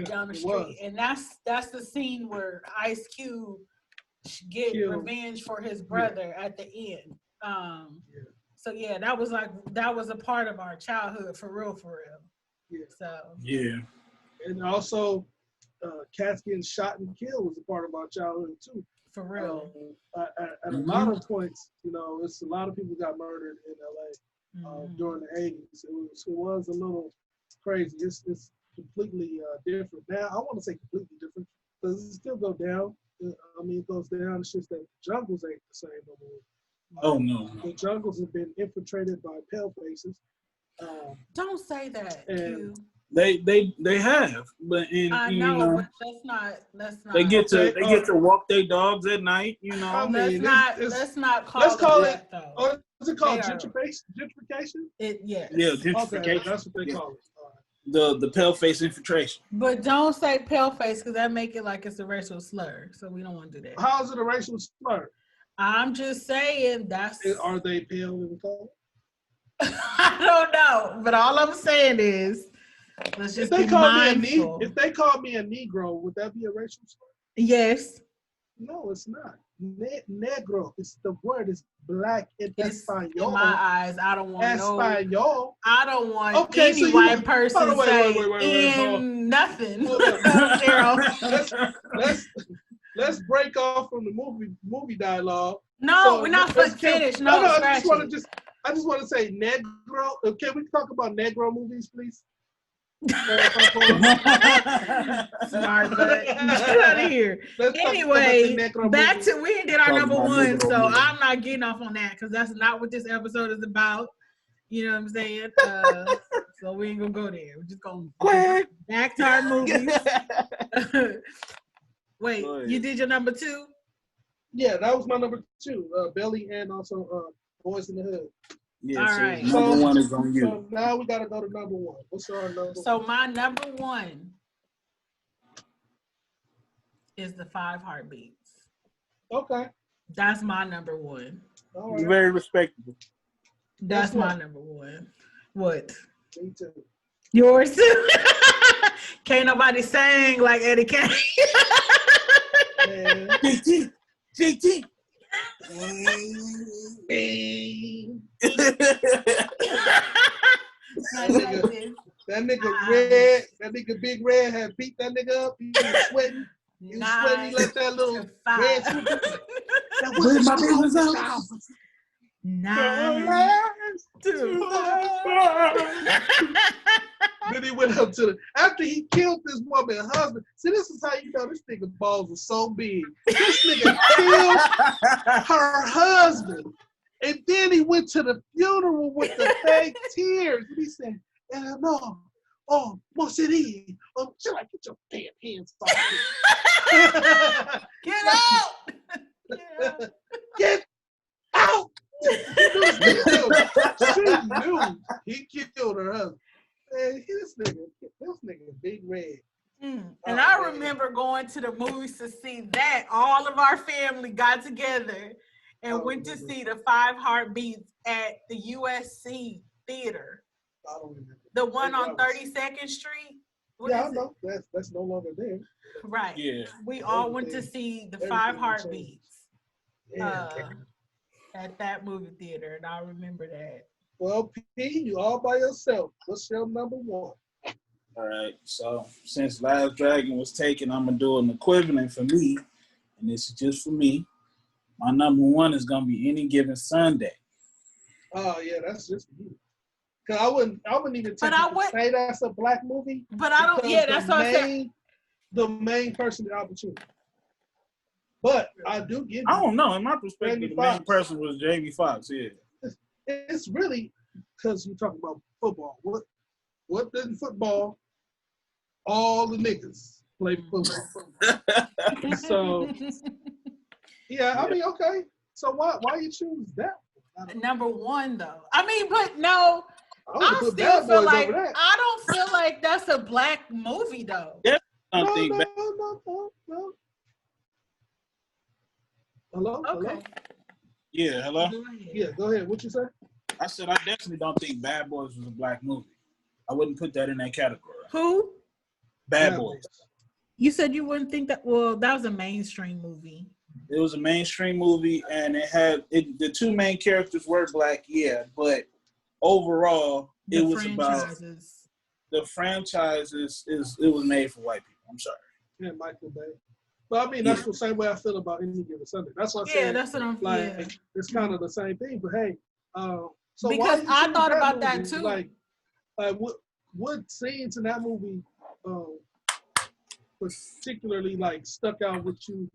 down the street. And that's the scene where Ice Cube get Kill. revenge for his brother at the end. So yeah, that was a part of our childhood for real. Yeah. So Yeah. And also, cats getting shot and killed was a part of our childhood too. for real. At a lot of points, it's a lot of people got murdered in LA during the 80s. It was a little crazy. It's completely different now. I want to say completely different because it still go down. It goes down. It's just that the jungles ain't the same no more. Oh no. The jungles have been infiltrated by pale faces. Don't say that, and- Q. They have, but I know, but let's not. they get to walk their dogs at night. I mean, let's not call let's call that though. Or is it called They are- gentrification? Yes. Yeah, Okay, gentrification. that's what they call it. All right. The pale face infiltration. But don't say pale face because that make it like it's a racial slur. So we don't want to do that. How is it a racial slur? I'm just saying that's. Are they pale in color? I don't know, but all I'm saying is, let's just be mindful. If they call me a Negro, would that be a racial slur? Yes. No, it's not. Negro. It's the word. It's black in Espanol. In my eyes, I don't want Espanol. I don't want Okay, any so you- white person hold on, saying wait, hold on. in nothing. Hold on. Zero. Let's break off from the movie dialogue. No, So, we're not let's finished. No, No, I scratch just want to say Negro. Can we talk about Negro movies, please? Smart, but get out of here. Let's talk Anyway, about the Negro back movies. to we did our Talk number about one, Negro so movies. I'm not getting off on that because that's not what this episode is about. You know what I'm saying? So we ain't gonna go there. We're just gonna back to our movies. Wait, Go ahead. you did your number two? Yeah, that was my number two. Belly and also Boys in the Hood. Yeah, All so right. number one is on you. So now we gotta go to number one. What's our number? So my number one is the 5 Heartbeats. Okay. That's my number one. All You're right. very respectable. That's Guess what? my number one. What? Me too. Yours too. Can't nobody sing like Eddie Kane. Man. JT. That nigga Red, that nigga Big Red had beat that nigga up. He was sweating. He was sweating. He let that little red swoop. That Where's was my my business business out? out. 9 to 5. Then he went up to the, after he killed this woman husband. See, this is how you know this nigga balls are so big. This nigga killed her husband. And then he went to the funeral with the fake tears. And he said, no, oh, Moseri. Oh, she's like, get your damn hands off me. Get out! Get out! She knew he killed her husband. Man, this nigga, Big Red. And Oh, I man. remember going to the movies to see that. All of our family got together and went to see the 5 Heartbeats at the USC Theater. I don't remember. The one on That 32nd Street. What Yeah, I is it? know. That's no longer there. Right. Yeah. We all went to see the 5 everything Heartbeats Yeah. at that movie theater, and I remember that. Well, P, you all by yourself. What's your number one? All right. So since Last Dragon was taken, I'm gonna do an equivalent for me, and this is just for me. My number one is gonna be Any Given Sunday. Oh yeah, that's just you. Cause I wouldn't even But say that's a black movie. But I don't. because Yeah, that's what I said. The main person the opportunity. But I do give I you, don't know. In my perspective, Jamie the main Foxx. person was Jamie Foxx. Yeah. it's really because you're talking about football. What did football? All the niggas play football. So yeah, I mean, okay. So why you choose that one? Number one, though. I mean, but no, I would I put still Bad feel Boys like over that. I don't feel like that's a black movie, though. I No. don't think. Hello? Okay. Hello? Yeah. Hello. Go ahead. Yeah, go ahead. What you say? I said I definitely don't think Bad Boys was a black movie. I wouldn't put that in that category. Who? Bad Boys. You said you wouldn't think that? Well, that was a mainstream movie. It was a mainstream movie, and the two main characters were black, yeah, but overall, it was about the franchises. It was made for white people. I'm sorry. Yeah, Michael Bay. But I mean, that's the same way I feel about Any Given Sunday. That's what I'm saying. Yeah, that's what I'm like. yeah. It's kind of the same thing. But hey, so because why I thought about movie? that too. Like what scenes in that movie particularly like stuck out with you?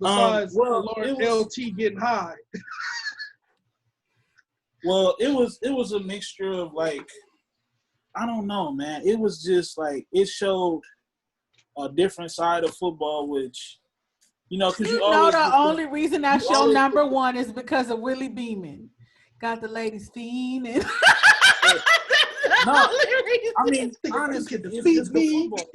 Besides Lord LT getting high. Well, it was a mixture of like, I don't know, man. It was just like it showed a different side of football, which because you know the only reason that show number one is because of Willie Beeman. Got the ladies fiending. No, I mean honestly, it's the football.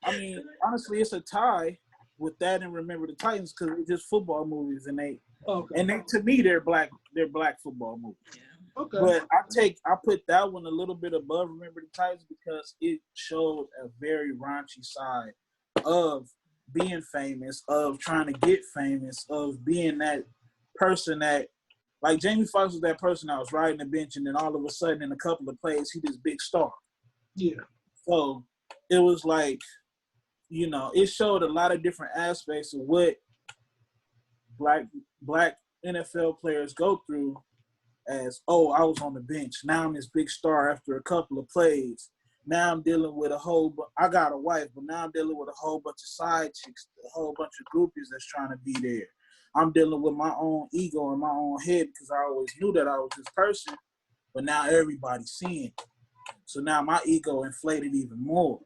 I mean, honestly, it's a tie with that and Remember the Titans because it's just football movies, and they to me they're black football movies. Yeah. Okay. But I put that one a little bit above Remember the Titans because it showed a very raunchy side of being famous, of trying to get famous, of being that person that, like Jamie Foxx was that person that was riding the bench, and then all of a sudden in a couple of plays he this big star. Yeah. So it was like, it showed a lot of different aspects of what black NFL players go through as, I was on the bench. Now I'm this big star after a couple of plays. Now I'm dealing with I got a wife, but now I'm dealing with a whole bunch of side chicks, a whole bunch of groupies that's trying to be there. I'm dealing with my own ego in my own head because I always knew that I was this person, but now everybody's seeing it. So now my ego inflated even more.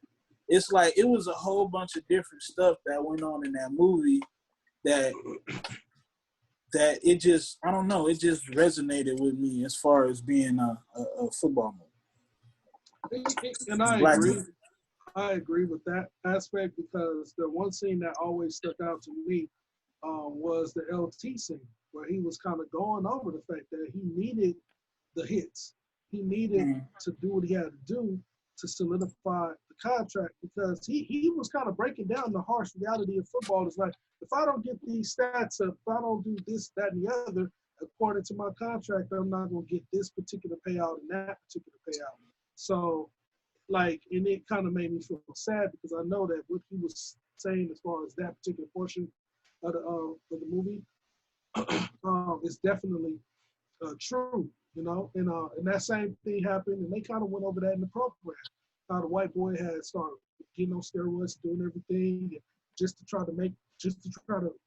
It's like it was a whole bunch of different stuff that went on in that movie that it just, I don't know, it just resonated with me as far as being a football movie. And I agree with that aspect because the one scene that always stuck out to me was the LT scene where he was kind of going over the fact that he needed the hits. He needed to do what he had to do to solidify the contract because he was kind of breaking down the harsh reality of football. It's like, if I don't get these stats up, if I don't do this, that, and the other, according to my contract, I'm not going to get this particular payout and that particular payout. So, and it kind of made me feel sad because I know that what he was saying as far as that particular portion of the movie is definitely true. And that same thing happened, and they kind of went over that in the program. How the white boy had started getting on steroids, doing everything, just to try to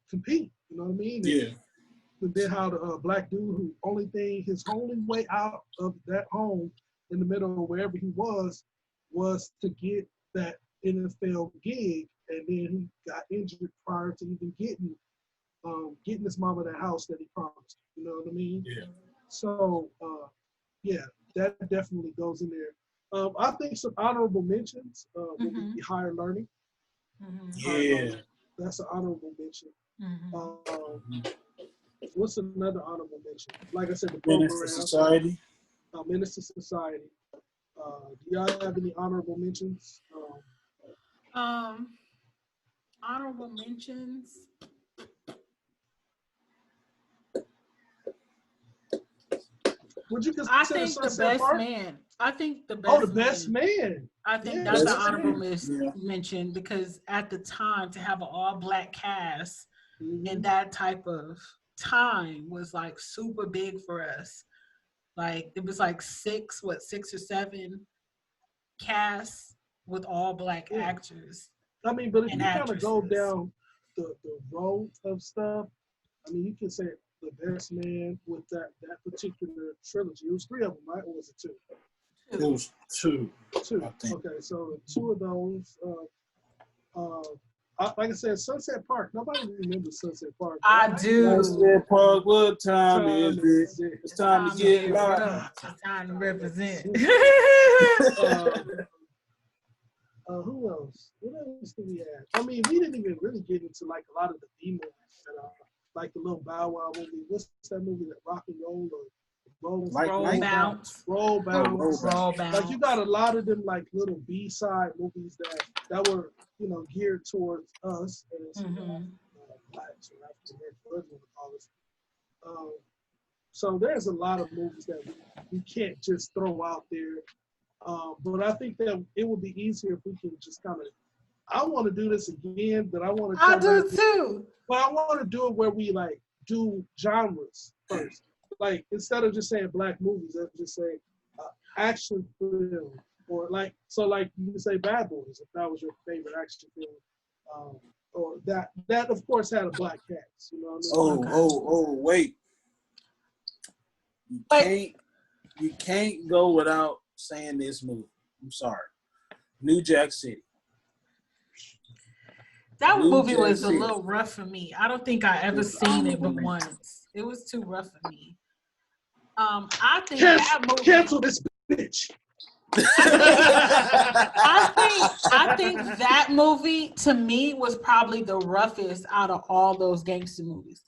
compete. You know what I mean? Yeah. And then how the black dude, his only way out of that home in the middle of wherever he was to get that NFL gig, and then he got injured prior to even getting his mama that house that he promised. You know what I mean? Yeah. So, that definitely goes in there. I think some honorable mentions would be Higher Learning. Yeah. That's an honorable mention. What's another honorable mention? Like I said, the program. Menace to Society. Menace to Society. Do y'all have any honorable mentions? Honorable mentions. Would you consider I think the best Park? Man. I think the best. Oh, the best man. I think that's an honorable mention because at the time to have an all-black cast in that type of time was like super big for us. Like it was like six or seven casts with all black actors. I mean, but if you kind of go down the road of stuff, I mean, you can say the best man with that particular trilogy. It was 3 of them, right? Or was it 2? It was 2. 2. Okay, so 2 of those. Like I said, Sunset Park. Nobody remembers Sunset Park. I do. Sunset Park, what time is it? It's time to get loud. It's time to represent. Who else? What else do we have? I mean, we didn't even really get into like a lot of the B movies that are like the little Bow Wow movie. What's that movie that Rock and Roll or Rolling Like Roll Night. Bounce. Roll Bounce. Roll Bounce. Like you got a lot of them like little B-side movies that were, geared towards us as blacks or African Americans, whatever you want to call us. So there's a lot of movies that we can't just throw out there. But I think that it would be easier if we can just kind of. I want to do this again, but I want to. I do too. But I want to do it where we like do genres first. Like instead of just saying black movies, let's just say action film, or like you can say Bad Boys if that was your favorite action film, or that of course had a black cast. You know what I mean? Wait. You can't go without saying this movie. I'm sorry. New Jack City. That movie was a little rough for me. I don't think I ever seen it but once. It was too rough for me. I think that movie. Cancel this bitch. I think that movie to me was probably the roughest out of all those gangster movies.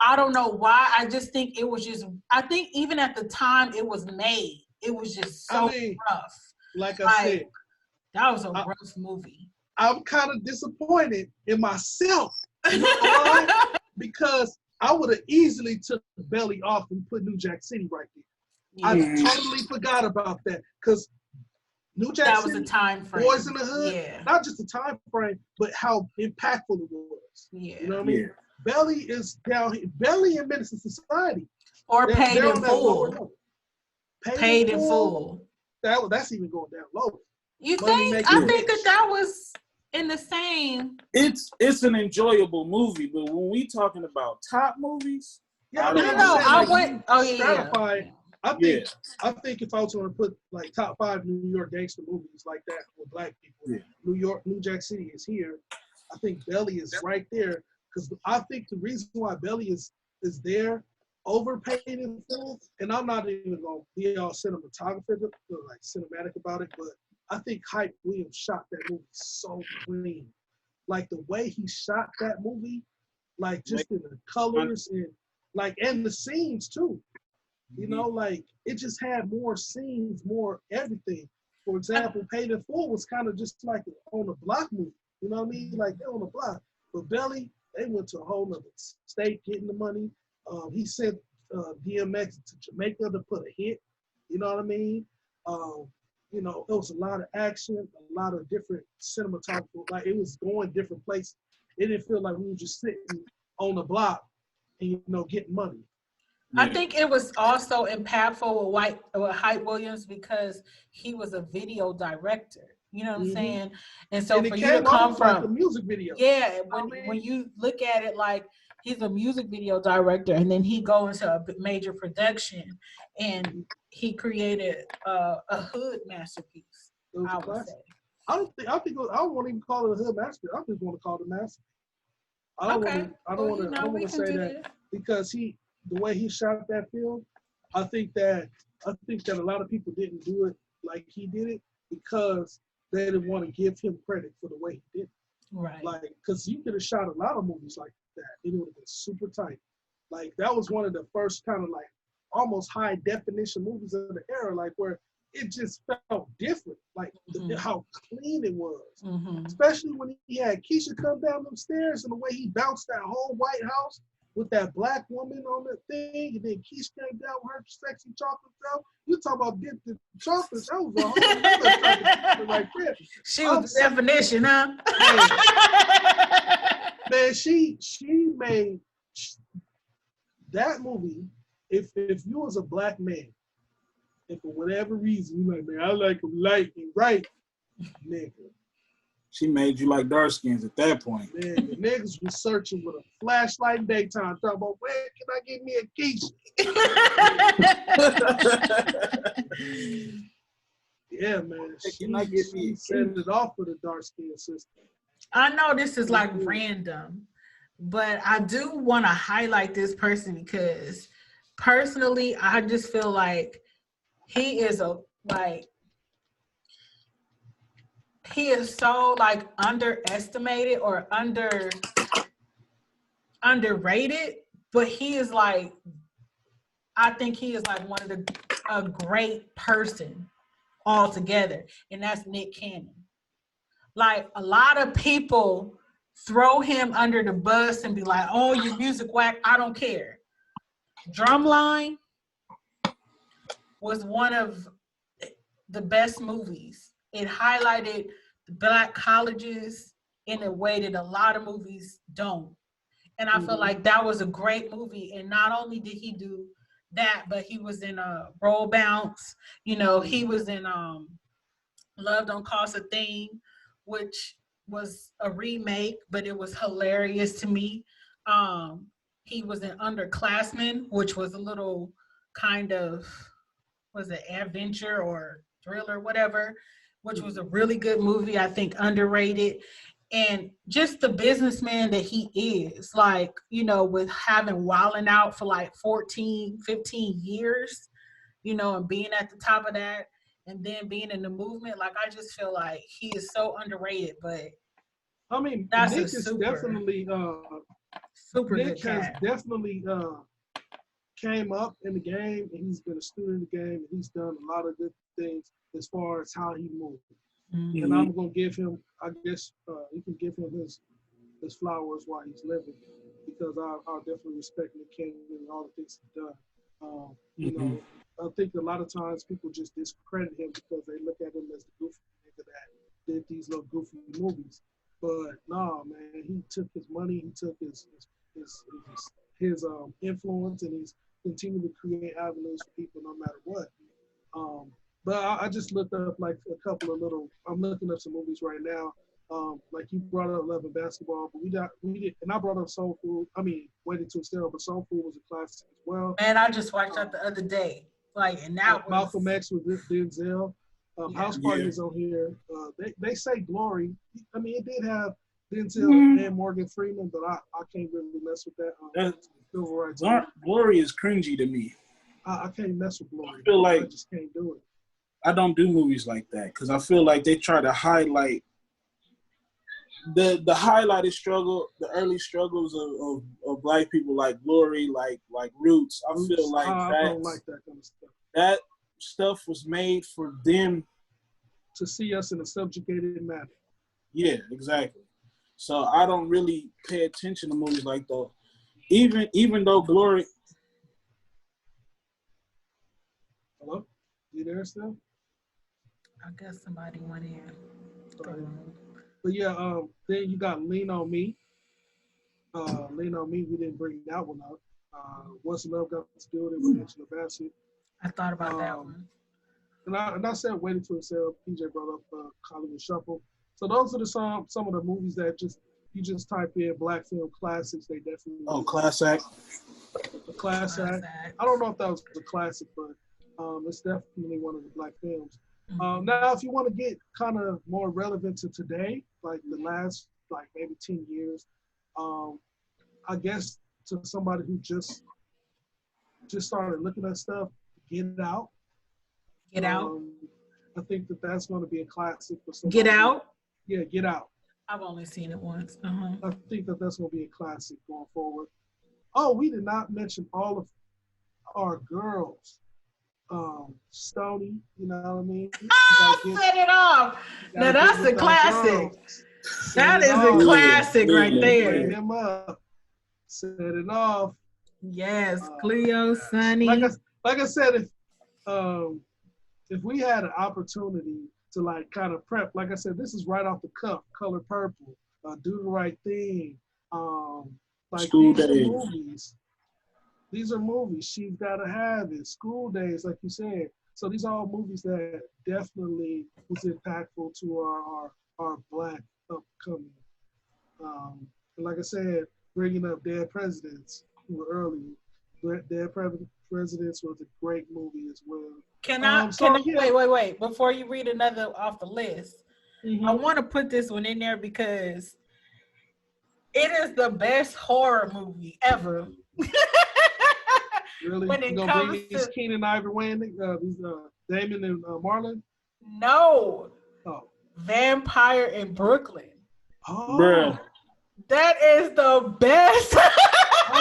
I don't know why. I just think it was just. I think even at the time it was made, it was just so rough. Like I said, that was a rough movie. I'm kind of disappointed in myself, you know why? Because I would have easily took Belly off and put New Jack City right there. I totally forgot about that because New Jack City, was a time frame. Boys in the Hood, not just a time frame, but how impactful it was. Yeah. You know what I mean? Yeah. Belly is down here. Belly and Menace to Society. Or Paid in Full. Paid in Full. That's even going down low. You think? I think that was in the same. It's an enjoyable movie, but when we talking about top movies, I think if I was going to put like top 5 New York gangster movies like that with black people, New Jack City is here. I think Belly is right there because I think the reason why Belly is there over Paid in Full, and I'm not even going to be all cinematic about it, but I think Hype Williams shot that movie so clean. Like the way he shot that movie, like just in the colors and the scenes too. You know, like it just had more scenes, more everything. For example, Paid in Full was kind of just like on the block movie. You know what I mean? Like they're on the block. But Belly, they went to a whole nother state getting the money. He sent DMX to Jamaica to put a hit. You know what I mean? You know, there was a lot of action, a lot of different cinematography. Like it was going different places. It didn't feel like we were just sitting on the block and getting money. I think it was also impactful with Hype Williams because he was a video director. You know what I'm saying? And so for you to come from like the music video. Yeah, when you look at it like he's a music video director and then he go into a major production and he created a hood masterpiece. I would say. I don't want to even call it a hood masterpiece. I just want to call it a masterpiece. I don't want to say that because the way he shot that film, I think that a lot of people didn't do it like he did it because they didn't want to give him credit for the way he did it. Right. Like, because you could have shot a lot of movies like that. It would have been super tight. Like, that was one of the first kind of like almost high definition movies of the era, like where it just felt different. Like how clean it was. Especially when he had Keisha come down them stairs and the way he bounced that whole White House with that black woman on the thing, and then Keisha came down with her sexy chocolate self. You talk about dipped in chocolate, that was a whole other right there. She was the definition, huh? Man, she made that movie. If you was a black man, and for whatever reason you like, man, I like him light and right, nigga. She made you like dark skins at that point. Man, the niggas was searching with a flashlight in daytime, talking about where can I get me a Keisha? Yeah, man. She set it off for the dark skin system. I know this is like random, but I do want to highlight this person because personally, I just feel like he is so like underestimated or underrated, but he is like, I think he is like one of a great person altogether, and that's Nick Cannon. Like a lot of people throw him under the bus and be like, "Oh, your music whack." I don't care. Drumline was one of the best movies. It highlighted the Black colleges in a way that a lot of movies don't. And I feel like that was a great movie. And not only did he do that, but he was in Roll Bounce. You know, he was in Love Don't Cost a Thing, which was a remake, but it was hilarious to me. He was in Underclassmen, which was a little kind of, was it adventure or thriller, whatever, which was a really good movie, I think underrated. And just the businessman that he is, like, you know, with having Wildin' Out for like 14, 15 years, you know, and being at the top of that, and then being in the movement, like, I just feel like he is so underrated. But I mean, that's Nick is definitely super Nick good has cat. definitely came up in the game, and he's been a student in the game, and he's done a lot of good things as far as how he moves. Mm-hmm. And I'm gonna give him, I guess, you can give him his flowers while he's living, because I definitely respect Nick Cannon and all the things he's done. You know, I think a lot of times people just discredit him because they look at him as the goofy nigga that did these little goofy movies. But nah, man, he took his money, he took his influence, and he's continued to create avenues for people no matter what. But I just looked up like a couple of I'm looking up some movies right now. Like you brought up Love and Basketball, but we did, and I brought up Soul Food. I mean, Waiting to Exhale, but Soul Food was a classic as well. Man, I just watched that the other day. Like, and that was Malcolm X with Denzel. House Party is on here. They say Glory. I mean, it did have Denzel and Morgan Freeman, but I can't really mess with that. Glory is cringy to me. I can't mess with Glory. I feel like I just can't do it. I don't do movies like that because I feel like they try to highlight the highlighted struggle, the early struggles of Black people, like Glory, like Roots. I feel like I don't like that kind of stuff. That stuff was made for them to see us in a subjugated manner. Yeah, exactly. So I don't really pay attention to movies like that. Even though Glory. Hello? You there still? I guess somebody went in. But yeah, then you got Lean on Me. Lean on Me, we didn't bring that one up. What's Love Got to Do with It with Angela Bassett. I thought about that one. And I said Waiting to Exhale. PJ brought up Hollywood Shuffle. So those are some of the movies that you just type in Black film classics. They definitely. Oh, Class Act. A Class Act. I don't know if that was a classic, but it's definitely one of the Black films. Now, if you want to get kind of more relevant to today, like the last, like maybe 10 years, I guess to somebody who just started looking at stuff, Get Out. Get Out. I think that's going to be a classic for somebody. Get Out. Yeah, Get Out. I've only seen it once. I think that's going to be a classic going forward. Oh, we did not mention all of our girls. Stony, you know what I mean? Set it off. Now that's a classic. That is a classic right there. Bring them up. Set it off. Yes, Cleo, Sunny. Like I said, if we had an opportunity to like kind of prep, like I said, this is right off the cuff. Color Purple, Do the Right Thing, like School these Days. are movies. These are movies. She's Gotta Have It. School Days, like you said. So these are all movies that definitely was impactful to our Black upcoming. And like I said, bringing up Dead Presidents earlier. Dead Presidents was a great movie as well. Wait. Before you read another off the list, I want to put this one in there because it is the best horror movie ever. Really? When it you gonna comes bring these to Keenan Ivory Wayne, these Damon and Marlon? No. Oh. Vampire in Brooklyn. Oh. Bruh. That is the best.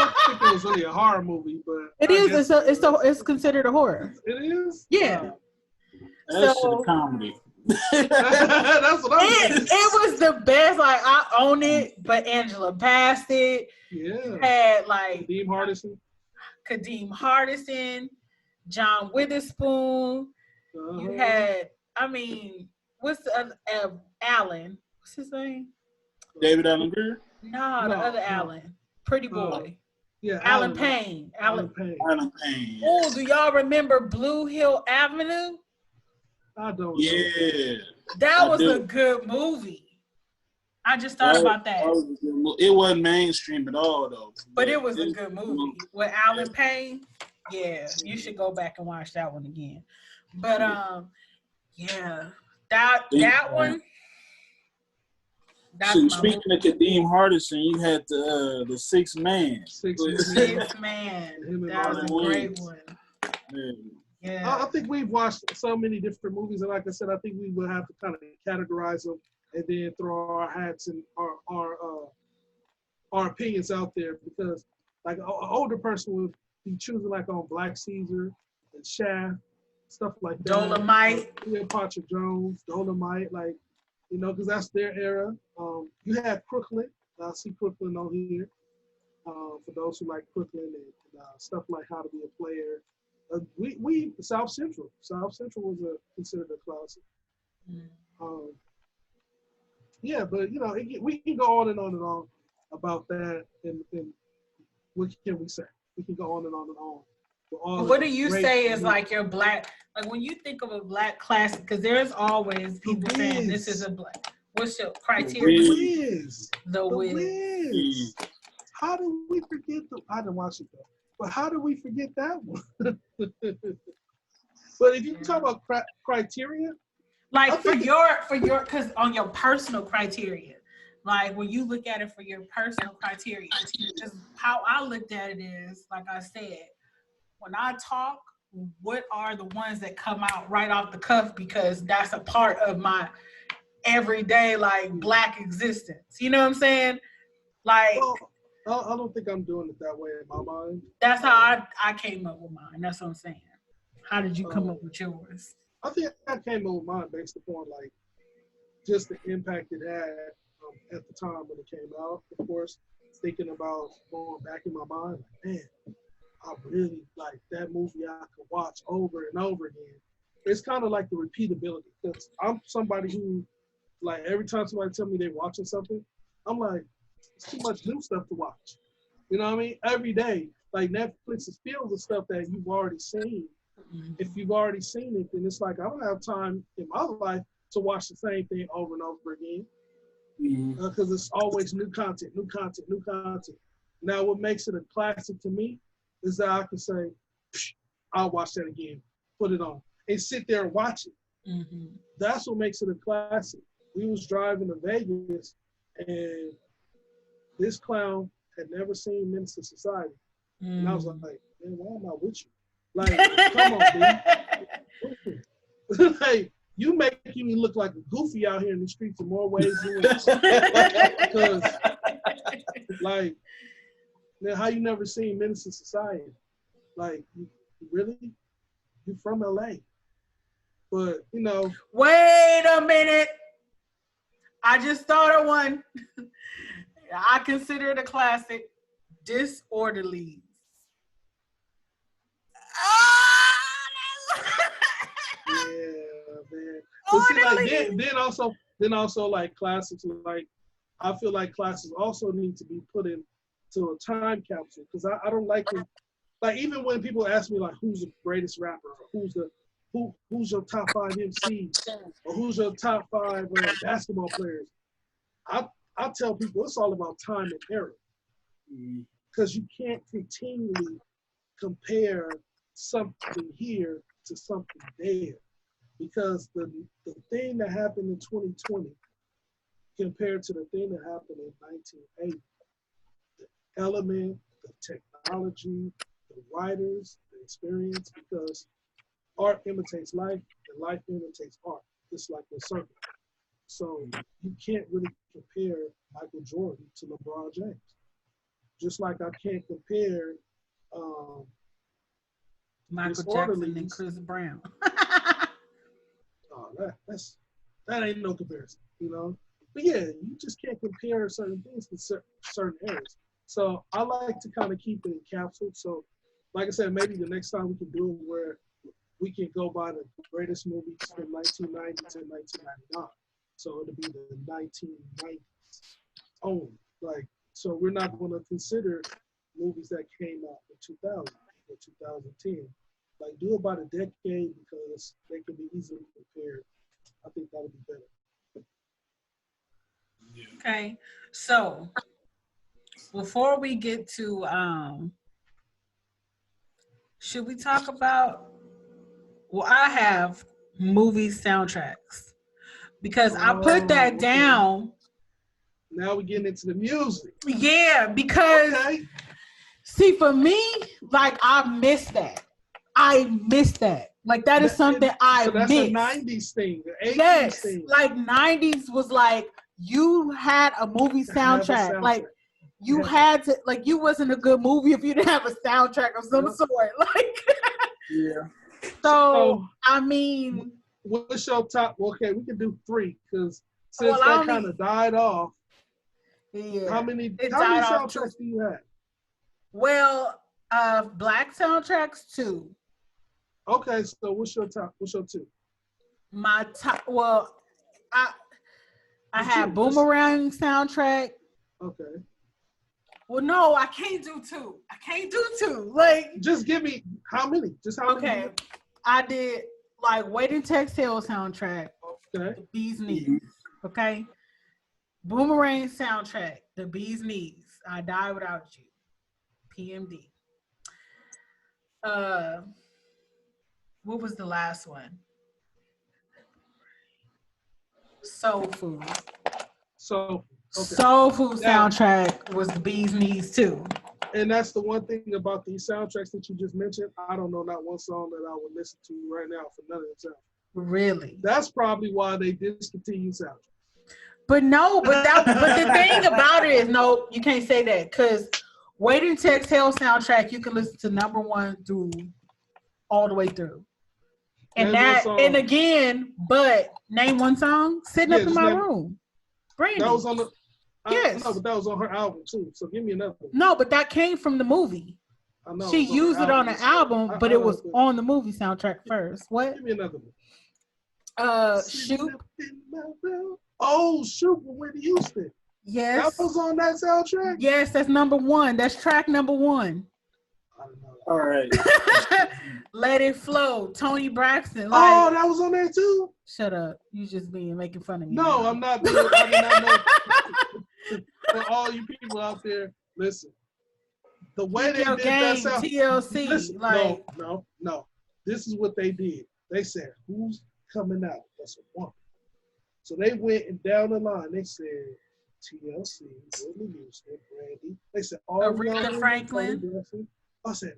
don't think it was really a horror movie, but It is. It's considered a horror. It is. Yeah. That shit a comedy. That's what I'm saying. It was the best. Like I own it, but Angela Bassett. Yeah. You had like Kadeem Hardison. Kadeem Hardison, John Witherspoon. You had, I mean, what's the other Alan? What's his name? David Allen Greer? No, the other Alan. Pretty boy. Yeah. Alan Payne. Alan Payne. Oh, do y'all remember Blue Hill Avenue? I don't. Yeah. That was a good movie. I just thought about that. It wasn't mainstream at all, though. But it was a good movie. With Alan Payne. Yeah, you should go back and watch that one again. But yeah, that one. Speaking of Kadeem Hardison, you had the Sixth Man. Sixth Man. That was a great one. Yeah. I think we've watched so many different movies, and like I said, I think we will have to kind of categorize them and then throw our hats and our opinions out there, because like an older person would be choosing like on Black Caesar and Shaft, stuff like that. Dolomite. Cleopatra Jones, Dolomite, like, you know, because that's their era. You had Crooklyn. I see Crooklyn on here. For those who like Crooklyn and stuff like How to Be a Player. We South Central. South Central was considered a classic. Yeah, but you know, we can go on and on and on about that, and what can we say? We can go on and on and on. What do you say is like your black? Like when you think of a black classic, because there's always people saying this is a black. What's your criteria? The Wiz. How do we forget I didn't watch it though. But how do we forget that one? But if you talk about criteria, like for your, because on your personal criteria, like when you look at it for your personal criteria, because how I looked at it is, like I said, when I talk, what are the ones that come out right off the cuff, because that's a part of my everyday like black existence. You know what I'm saying? Like. Well, I don't think I'm doing it that way in my mind. That's how I came up with mine. That's what I'm saying. How did you come up with yours? I think I came up with mine based upon like just the impact it had at the time when it came out. Of course, thinking about going back in my mind, like, man, I really like that movie. I could watch over and over again. It's kind of like the repeatability, because I'm somebody who, like, every time somebody tell me they're watching something, I'm like, it's too much new stuff to watch. You know what I mean? Every day, like Netflix is filled with stuff that you've already seen. Mm-hmm. If you've already seen it, then it's like I don't have time in my life to watch the same thing over and over again, because it's always new content. Now, what makes it a classic to me is that I can say, I'll watch that again, put it on, and sit there and watch it. Mm-hmm. That's what makes it a classic. We was driving to Vegas, and this clown had never seen Menace to Society. And I was like, man, why am I with you? Like, come on, dude. Like, you making me look like a goofy out here in the streets in more ways than because, like, man, how you never seen Menace to Society? Like, you really? You from LA. But, you know. Wait a minute. I just thought of one. I consider it a classic. Disorderlies. Yeah, man. But see, like, then also like classics, like I feel like classics also need to be put into a time capsule, because I don't like it. Like, even when people ask me like who's the greatest rapper, or who's your top 5 MCs, or who's your top 5 basketball players, I tell people it's all about time and era, because you can't continually compare something here to something there, because the thing that happened in 2020 compared to the thing that happened in 1980, the element, the technology, the writers, the experience, because art imitates life and life imitates art, just like the circle. So you can't really compare Michael Jordan to LeBron James. just like I can't compare Michael Jackson and Chris Brown. That ain't no comparison, you know. But yeah, you just can't compare certain things to certain areas. So I like to kind of keep it in capsule. So, like I said, maybe the next time we can do it where we can go by the greatest movies from 1990 to 1999. So it'll be the 1990s only. Like, so we're not going to consider movies that came out in 2000 or 2010. Like, do it by the decade because they can be easily compared. I think that'll be better. Okay, so before we get to, should we talk about? Well, I have movie soundtracks because I put that okay. down. Now we're getting into the music. Yeah, because see, for me, like I miss that. Like that is something I so that's miss. a 90s thing, the 80s yes, thing. like 90s was like you had a movie soundtrack. Like you had to, like you wasn't a good movie if you didn't have a soundtrack of some sort. Like yeah. So I mean, what's your top? Okay, we can do 3 because since that kind of died off. Yeah. How many soundtracks do you have? Well, black soundtracks 2. Okay, so what's your top? What's your 2? My top. Well, I had Boomerang soundtrack. Okay. Well, no, I can't do 2. I can't do 2. Like, just give me how many? Just how many? Okay, I did like Waiting to Exhale soundtrack. Okay. The Bee's Knees. Okay. Boomerang soundtrack. The Bee's Knees. I Die Without You. PMD. What was the last one? Soul Food. So okay. Soul Food soundtrack was the Bee's Knees too. And that's the one thing about these soundtracks that you just mentioned. I don't know not one song that I would listen to right now for none of them. Really? That's probably why they discontinued soundtracks. But the thing about it is, no, you can't say that because Waiting to Exhale soundtrack, you can listen to number 1 through all the way through. And and again, but name one song, Sitting Up in My Room. Brandy. That was on the yes. No, but that was on her album too. So give me another one. No, but that came from the movie. I know. She used it on the album, but it was on the movie soundtrack first. What? Give me another one. Shoot. Oh, Shoot with Whitney Houston. Yes. That was on that soundtrack? Yes, that's number 1. That's track number 1. I don't know. All right. Let It Flow, Tony Braxton. Like, oh, that was on there too? Shut up. You just making fun of me. No, I'm not being, I did not know. For all you people out there, listen. The way they did that sound. TLC. Listen, like, no. This is what they did. They said, who's coming out? That's a woman. So they went and down the line. They said, TLC, Whitney Houston, Brandy. They said, Aretha Franklin. I said,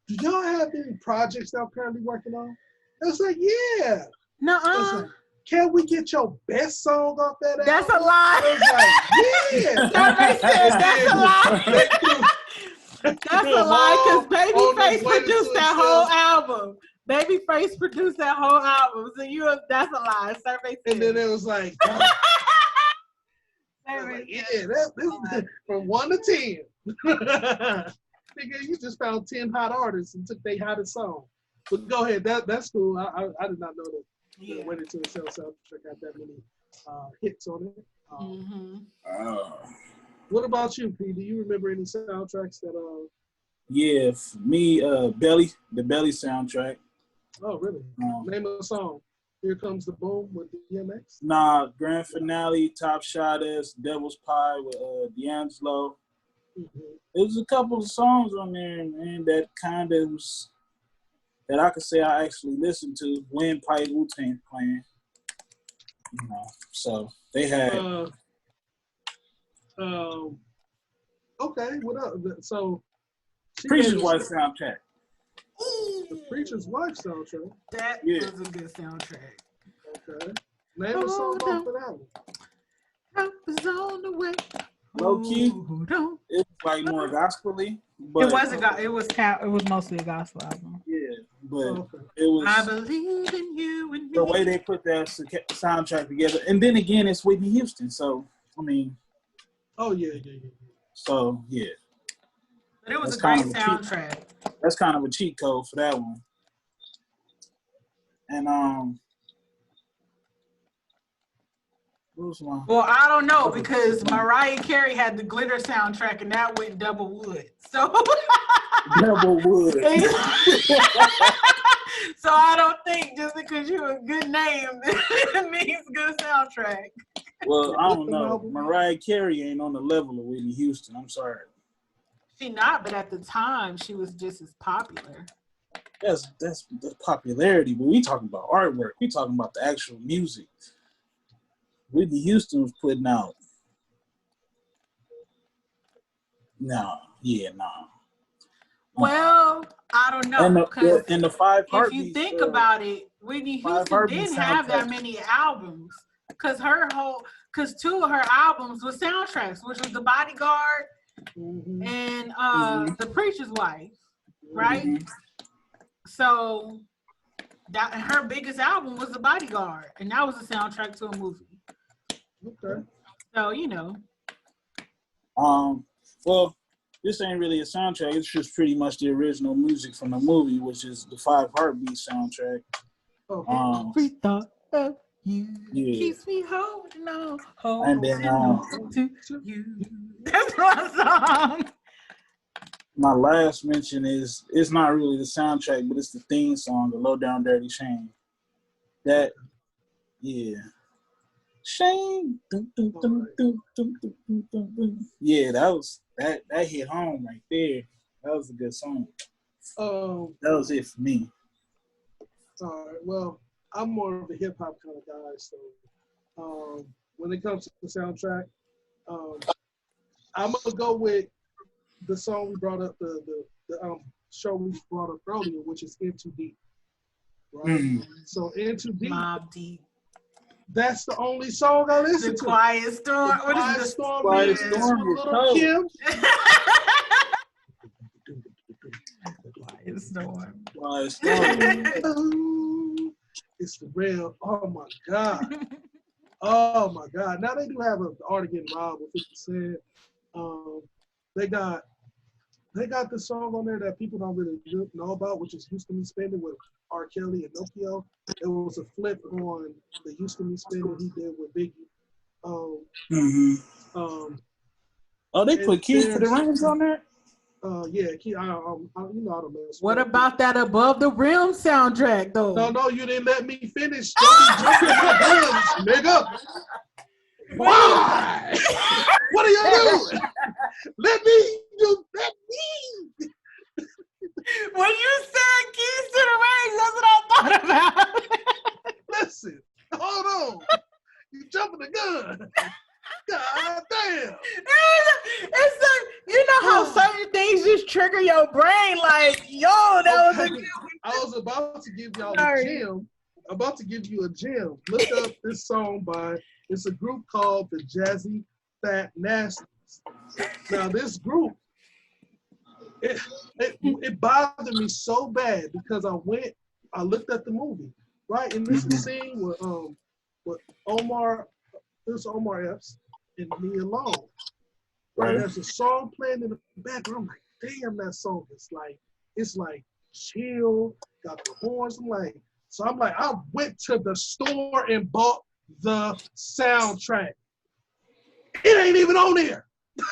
do y'all have any projects y'all currently working on? I was like, yeah. Nuh-uh. Like, can we get your best song off that album? That's a lie. I was like, yeah. That's a lie because Babyface produced that whole album. Babyface produced that whole album. So that's a lie. Survey and then it was like, this from 1 to 10. Nigga, you just found 10 hot artists and took their hottest song. But go ahead, that's cool. I did not know that. Yeah. Waiting to Exhale soundtrack had that many hits on it. What about you, P? Do you remember any soundtracks that? Yeah, for me, the Belly soundtrack. Oh, really? Name of a song. Here Comes the Boom with DMX? Nah, Grand Finale, Top Shotters, Devil's Pie with D'Angelo. Mm-hmm. There was a couple of songs on there, man, that kind of was, that I could say I actually listened to. Windpipe, Wu-Tang Clan. You know, so they had. Okay, what up? So. Preacher's Wife soundtrack. The Preacher's Wife soundtrack. That was a good soundtrack. Okay. Name a song off of that one. Help is on the way. low key, Ooh, don't. it was like more gospel-y. It But was mostly a gospel album. yeah, but Okay. it I was believe in you and me. the way they put that soundtrack together. And then again, it's Whitney Houston. So, I mean, Oh yeah. so yeah. But it was That's a great kind of a cheat. soundtrack. That's kind of a cheat code for that one. And what was my Well, I don't know because Mariah Carey had the glitter soundtrack and that went double wood. So Double Wood? So I don't think just because you're a good name it means good soundtrack. Well, I don't know. Mariah Carey ain't on the level of Whitney Houston. I'm sorry. She not, but at the time she was just as popular. That's the popularity, but we talking about artwork. We talking about the actual music. Whitney Houston was putting out. Nah. Well, I don't know. And the Five If Heartbeats. you think about it, Whitney Houston didn't have that many albums because two of her albums were soundtracks, which was The Bodyguard and The Preacher's Wife, right? Mhm. So that her biggest album was The Bodyguard, and that was a soundtrack to a movie. Okay. So you know. Well, this ain't really a soundtrack. It's just pretty much the original music from the movie, which is the Five Heartbeats soundtrack. Okay. Every thought of you keeps me holding on, and then to you. That's my song. My last mention is it's not really the soundtrack, but it's the theme song, the Low Down Dirty Shame. That, yeah. Shame. Yeah, that hit home right there. That was a good song. That was it for me. All right. Well, I'm more of a hip hop kind of guy, so when it comes to the soundtrack, I'm gonna go with the song we brought up, the show we brought up earlier, which is In Too Deep. Right. So In Too Deep. Mobb Deep. That's the only song I listen to. The Quiet Storm. The Quiet Storm. Quiet Storm. Little Kim. Quiet Storm. Quiet Storm. It's the real. Oh my God. Oh my God. Now they do have an artist getting robbed with 50 Cent. They got the song on there that people don't really know about, which is Houston Me Spending with R. Kelly and Nokia. It was a flip on the Houston Me Spending he did with Biggie. They put Keys to the Rings on there? Yeah, I don't mess. What about that Above the Rim soundtrack, though? No, you didn't let me finish. Don't be jumping my guns, nigga. Why? What are you doing? Let me. When you said Keys to the Rings, that's what I thought about. Listen, hold on. You jumping the gun. God damn. It's like, you know how certain things just trigger your brain, like, yo, that was a good one. I was about to give y'all a gem. I'm about to give you a gem. Look up this song it's a group called the Jazzy Fat Nasties. Now this group, it bothered me so bad because I looked at the movie, right? And this is the scene with Omar Epps and Me Alone. Right? There's a song playing in the background. I'm like, damn, that song is like chill, got the horns. I'm like, I went to the store and bought the soundtrack. It ain't even on there. I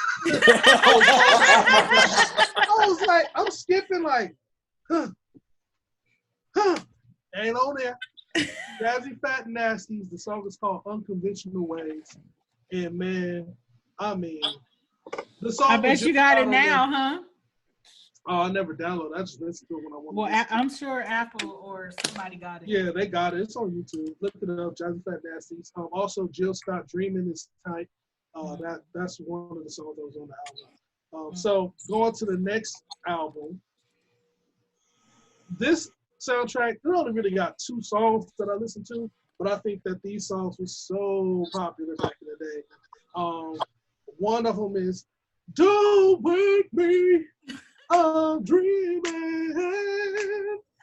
was like, I'm skipping like, ain't on there. Jazzy Fat Nasties. The song is called Unconventional Ways. And man, I mean, the song. I bet you got it now, huh? Oh, I never downloaded. I just listen to it when I want. Well, I'm sure Apple or somebody got it. Yeah, they got it. It's on YouTube. Look it up, Jazzy Fat Nasties. Also, Jill Scott Dreamin' is tight. That's one of the songs that was on the album. So going to the next album, this soundtrack, it only really got 2 songs that I listened to, but I think that these songs were so popular back in the day. One of them is "Don't Wake Me, I'm Dreaming."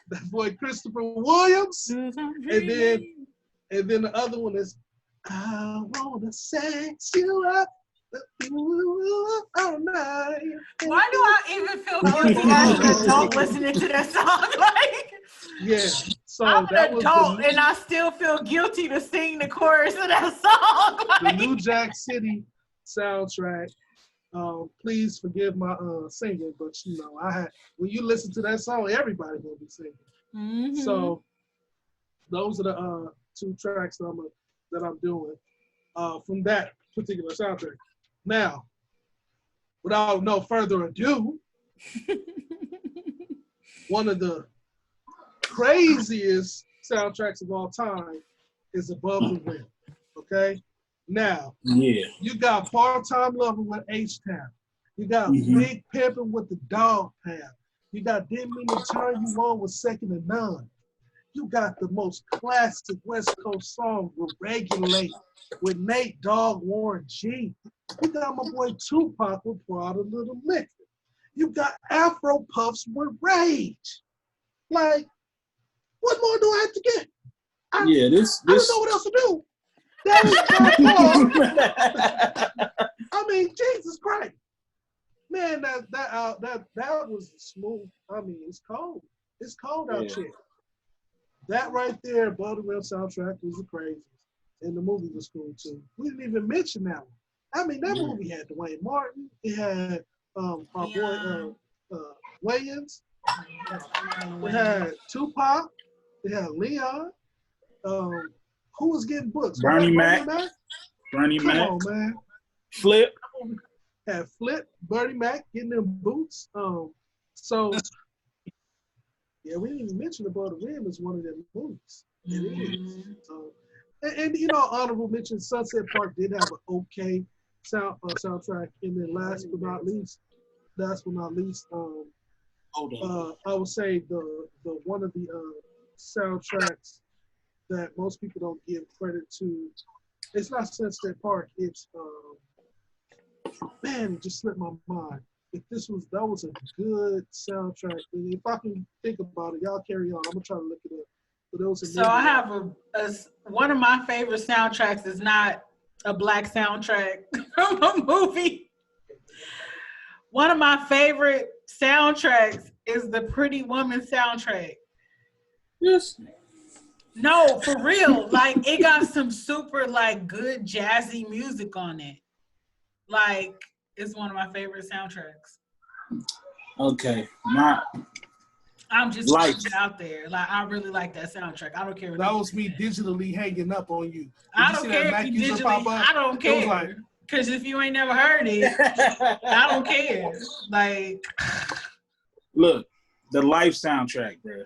That boy Christopher Williams. And then the other one is "I Wanna Sex You Up All Night." Why do I even feel guilty as an adult listening to that song? Like, yeah. So I'm that an was adult and I still feel guilty to sing the chorus of that song. the Like, New Jack City soundtrack. Please forgive my singing, but you know, when you listen to that song, everybody will be singing. mm-hmm. So those are the two tracks that I'm doing from that particular soundtrack. Now, without no further ado, one of the craziest soundtracks of all time is Above the Rim. Okay? Now, you got Part-Time Lover with H-Town. You got Big Pimpin' with the Dog Pound. You got Didn't Mean to Turn You On with Second to None. You got the most classic West Coast song with Regulate with Nate Dogg Warren G. You got my boy Tupac with Prada Little Liquor. You got Afro Puffs with Rage. Like, what more do I have to get? I don't know what else to do. That is I mean, Jesus Christ. Man, that was smooth. I mean, it's cold. It's cold out here. That right there, Above the Rim soundtrack was the craziest. And the movie was cool too. We didn't even mention that one. I mean, that movie had Dwayne Martin. It had our boy Wayans. It had Tupac. It had Leon. Who was getting books? Bernie Mac. Come on, man. Flip. Had Flip, Bernie Mac getting them boots. So yeah, we didn't even mention Above the Rim as one of them movies. It is. So, and you know, honorable mention, Sunset Park did have an okay soundtrack. And then last but not least, I would say the one of the soundtracks that most people don't give credit to. It's not Sunset Park. It's man, it just slipped my mind. If that was a good soundtrack. And if I can think about it, y'all carry on. I'm gonna try to look it up. But so I have one of my favorite soundtracks is not a black soundtrack from a movie. One of my favorite soundtracks is the Pretty Woman soundtrack. Yes. No, for real. Like, it got some super, like, good jazzy music on it. Like, it's one of my favorite soundtracks. Okay. I'm just putting it out there. Like, I really like that soundtrack. I don't care. That was me digitally hanging up on you. I don't care if you digitally. I don't care. Because if you ain't never heard it, I don't care. Like, look, the Life soundtrack, bro.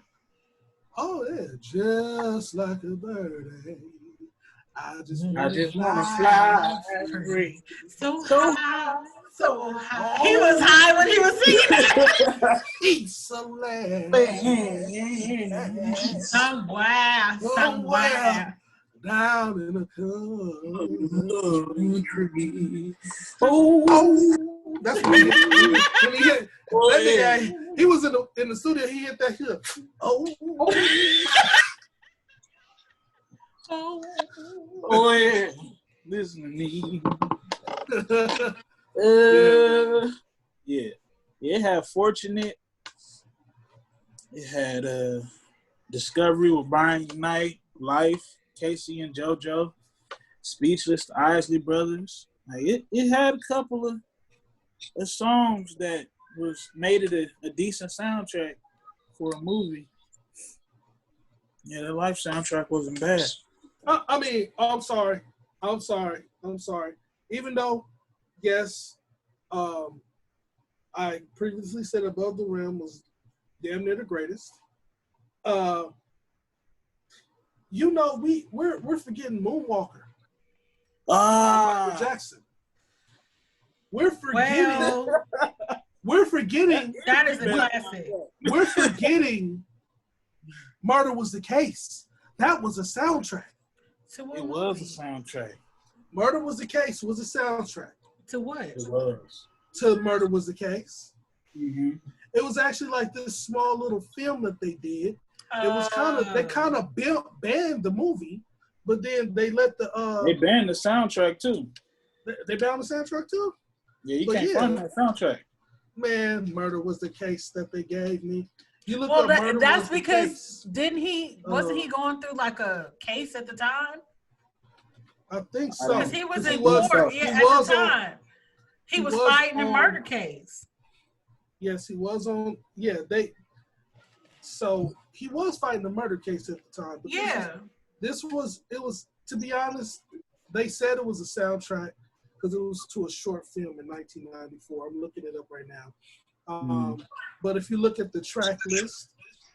Oh yeah, just like a bird. I just want to fly free. So high, so high. He was high when he was singing that. He's so loud. Somewhere. Down in the country. Oh, that's what he was in the studio. He hit that hip. Oh yeah. Listen to me. Yeah. It had Fortunate. It had Discovery with Brian Knight, Life, Casey and JoJo, Speechless, the Isley Brothers. Like it had a couple of songs that made it a decent soundtrack for a movie. Yeah, the Life soundtrack wasn't bad. I mean, I'm sorry. Even though, yes, I previously said Above the Rim was damn near the greatest. You know, we're forgetting Moonwalker. Michael Jackson. We're forgetting. We're forgetting. That is a classic. We're forgetting Murder Was the Case. That was a soundtrack. It was a soundtrack. Murder Was the Case was a soundtrack. To what? It was. To Murder Was the Case. Mm-hmm. It was actually like this small little film that they did. It was they kind of banned the movie, but then they let the They banned the soundtrack too. They banned the soundtrack too. Yeah, you can't find that soundtrack. Man, Murder Was the Case that they gave me. You look well, up Murder that's Was because the Case. didn't he? Wasn't he going through like a case at the time? I think so. Because he was in court at the time. He was fighting a murder case. Yes, he was on. Yeah, So he was fighting a murder case at the time. But it was. To be honest, they said it was a soundtrack because it was to a short film in 1994. I'm looking it up right now. But if you look at the track list,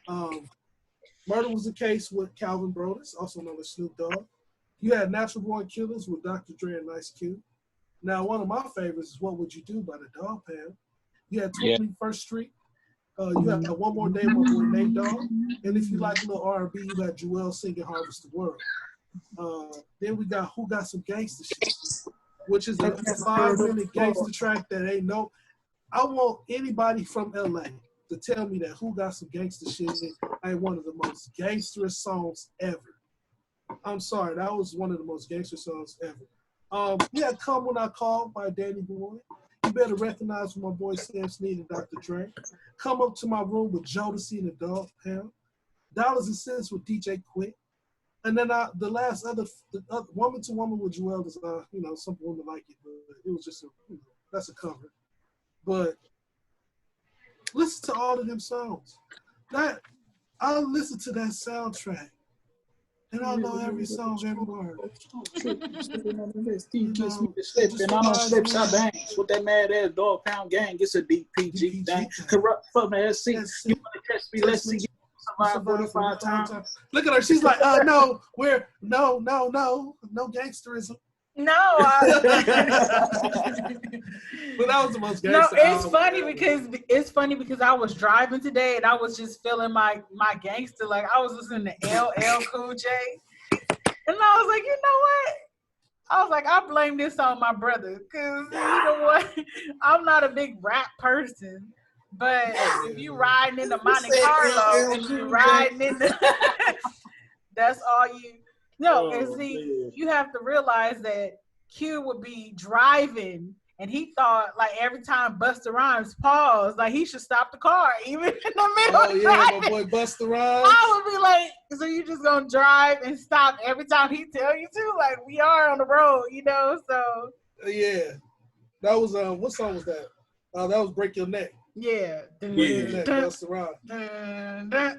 Murder Was the Case with Calvin Brodus, also known as Snoop Dogg. You had Natural Born Killers with Dr. Dre and Ice Cube. Now, one of my favorites is What Would You Do by the Dog Pound. You had 21st Street. You had One More Day, One More Nate Dogg. And if you like a little R&B, you had Joel singing Harvest the World. Then we got Who Got Some Gangsta Shit, which is a 5-minute gangster track that ain't no. I want anybody from LA to tell me that Who Got Some Gangsta Shit ain't one of the most gangsterous songs ever. I'm sorry, that was one of the most gangster songs ever. We had Come When I Call by Danny Boy. You better recognize my boy Sam Snead and Dr. Dre. Come Up to My Room with Jodeci and the Dog Pound. Dollars and Cents with DJ Quick. And then the last other Woman to Woman with Joel is, some women like it, but it was just that's a cover. But listen to all of them songs. I listen to that soundtrack. And I know every song, every word. And I don't slip, I bang. With that mad ass Dog Pound gang, it's a deep PG thing. Corrupt from the SC. You want to catch me, let's see. Survive 45 times. Look at her. She's like, no gangsterism. No. But that was the most gangster. No, it's funny because I was driving today and I was just feeling my gangster. Like I was listening to LL Cool J. And I was like, you know what? I was like, I blame this on my brother. Because you know what? I'm not a big rap person. But if you riding into Monte Carlo and you riding into that's all you and see, you have to realize that Q would be driving and he thought like every time Busta Rhymes paused, like he should stop the car even in the middle. Oh yeah, my boy Busta Rhymes. I would be like, so you just gonna drive and stop every time he tell you to? Like we are on the road, so yeah. That was what song was that? That was Break Your Neck. Yeah. Busta Rhymes.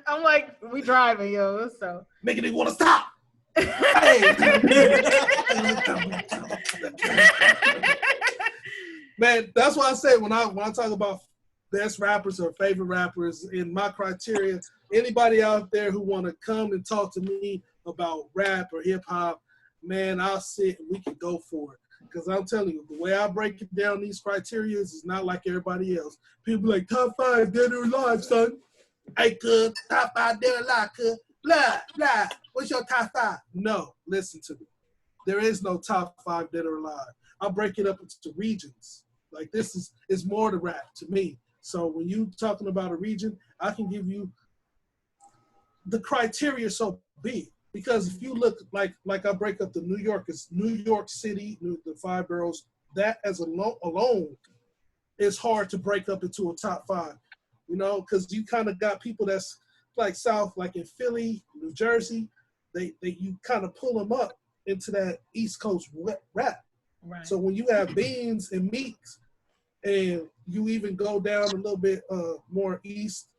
I'm like, we driving, yo, so making it want to stop. Hey. Man, that's why I say when I talk about best rappers or favorite rappers, in my criteria, anybody out there who want to come and talk to me about rap or hip hop, man, I'll sit and we can go for it. Because I'm telling you, the way I break it down, these criteria is not like everybody else. People be like, top 5 dead or alive, son. Hey, cuz, top 5 dead or alive, cuz. Blah, blah. What's your top 5? No, listen to me. There is no top 5 dead or alive. I break it up into regions. Like this is more to rap to me. So when you talking about a region, I can give you the criteria so big. Because if you look like I break up the New York, it's New York City, the 5 boroughs, that as alone is hard to break up into a top 5, because you kind of got people that's like South, like in Philly, New Jersey, they you kind of pull them up into that East Coast rap. Right. So when you have Beans and Meeks, and you even go down a little bit more east,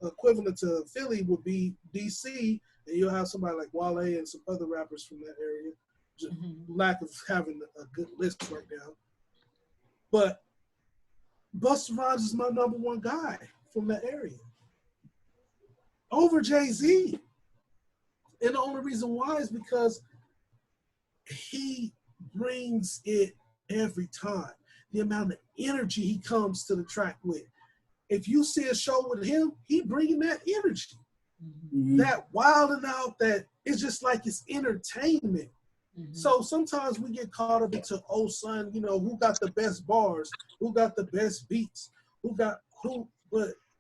equivalent to Philly would be DC, and you'll have somebody like Wale and some other rappers from that area. Just lack of having a good list right now. But Busta Rhymes is my number 1 guy from that area. Over Jay-Z. And the only reason why is because he brings it every time. The amount of energy he comes to the track with. If you see a show with him, he bringing that energy. Mm-hmm. That wilding out, that it's just like it's entertainment. So sometimes we get caught up into, oh son, you know, who got the best bars, who got the best beats, but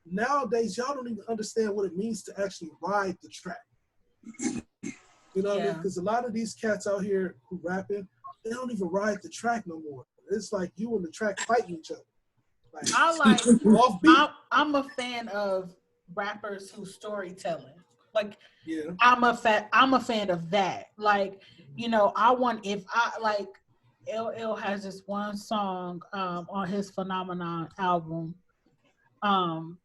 nowadays y'all don't even understand what it means to actually ride the track. You know what I mean? Because a lot of these cats out here who rapping, they don't even ride the track no more. It's like you and the track fighting each other. I'm a fan of rappers who's storytelling. Like, yeah, I'm a fan of that. Like, you know, LL has this one song on his Phenomenon album, and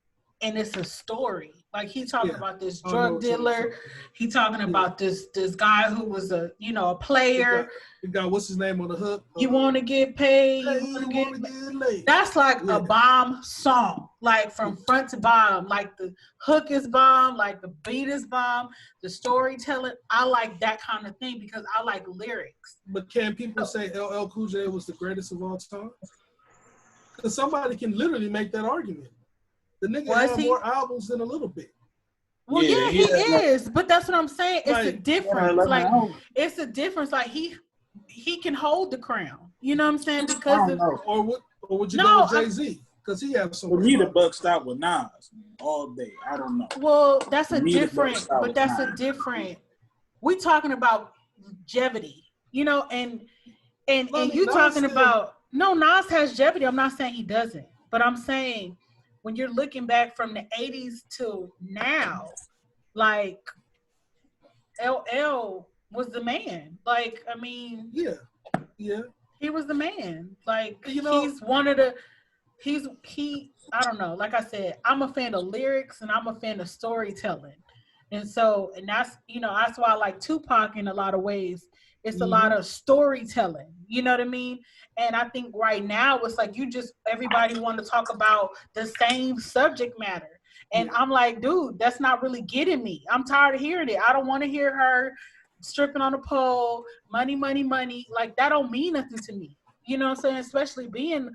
it's a story. Like, he talking about this drug dealer. He talking about this guy who was a player. You got what's his name on the hook? You want to get paid. You want to get laid. That's like a bomb song. Like from front to bottom. Like the hook is bomb. Like the beat is bomb. The storytelling. I like that kind of thing because I like lyrics. But can people say LL Cool J was the greatest of all time? Because somebody can literally make that argument. The nigga had more albums than a little bit. Well, yeah, he is. But that's what I'm saying. It's a difference. It's a difference. Like he can hold the crown. You know what I'm saying? Because or would you go with Jay-Z? Because he has some. For me, the buck stopped with Nas all day. I don't know. Well, that's a different. We talking about longevity, you know, and you talking about Nas has longevity. I'm not saying he doesn't, but I'm saying when you're looking back from the 80s to now, like LL was the man. Like, I mean, yeah, he was the man. Like, you know, he's one of the. I don't know. Like I said, I'm a fan of lyrics and I'm a fan of storytelling. And that's why I like Tupac in a lot of ways. It's a lot of storytelling. You know what I mean? And I think right now it's like everybody want to talk about the same subject matter. And I'm like, dude, that's not really getting me. I'm tired of hearing it. I don't want to hear her stripping on a pole, money, money, money. Like, that don't mean nothing to me. You know what I'm saying? Especially being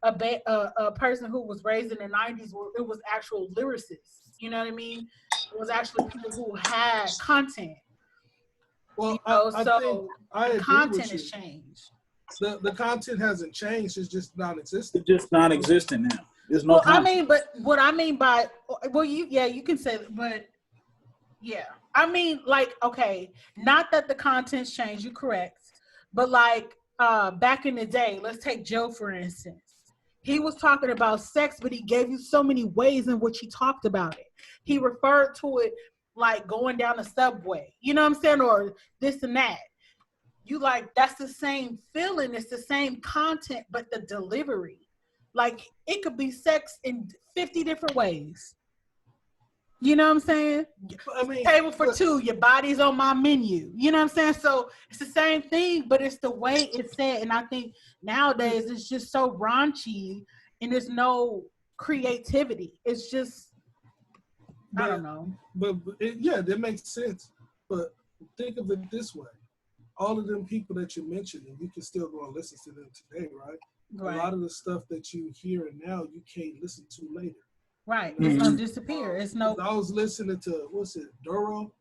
a person who was raised in the 90s where it was actual lyricists. You know what I mean? It was actually people who had content. Well, I think the content has changed. The content hasn't changed. It's just non-existent. It's just non-existent now. There's no content. I mean, but what I mean by, you can say that, but yeah. I mean, like, okay, not that the content's changed, you're correct. But like back in the day, let's take Joe, for instance. He was talking about sex, but he gave you so many ways in which he talked about it. He referred to it like going down the subway, you know what I'm saying? Or this and that. You like, that's the same feeling. It's the same content, but the delivery. Like, it could be sex in 50 different ways. You know what I'm saying? I mean, table for two, your body's on my menu. You know what I'm saying? So it's the same thing, but it's the way it's said. And I think nowadays it's just so raunchy and there's no creativity. It's just, I don't know. But that makes sense. But think of it this way. All of them people that you mentioned, and you can still go and listen to them today, right? A lot of the stuff that you hear now, you can't listen to later. Right. It's going to disappear. It's no. I was listening to, Duro,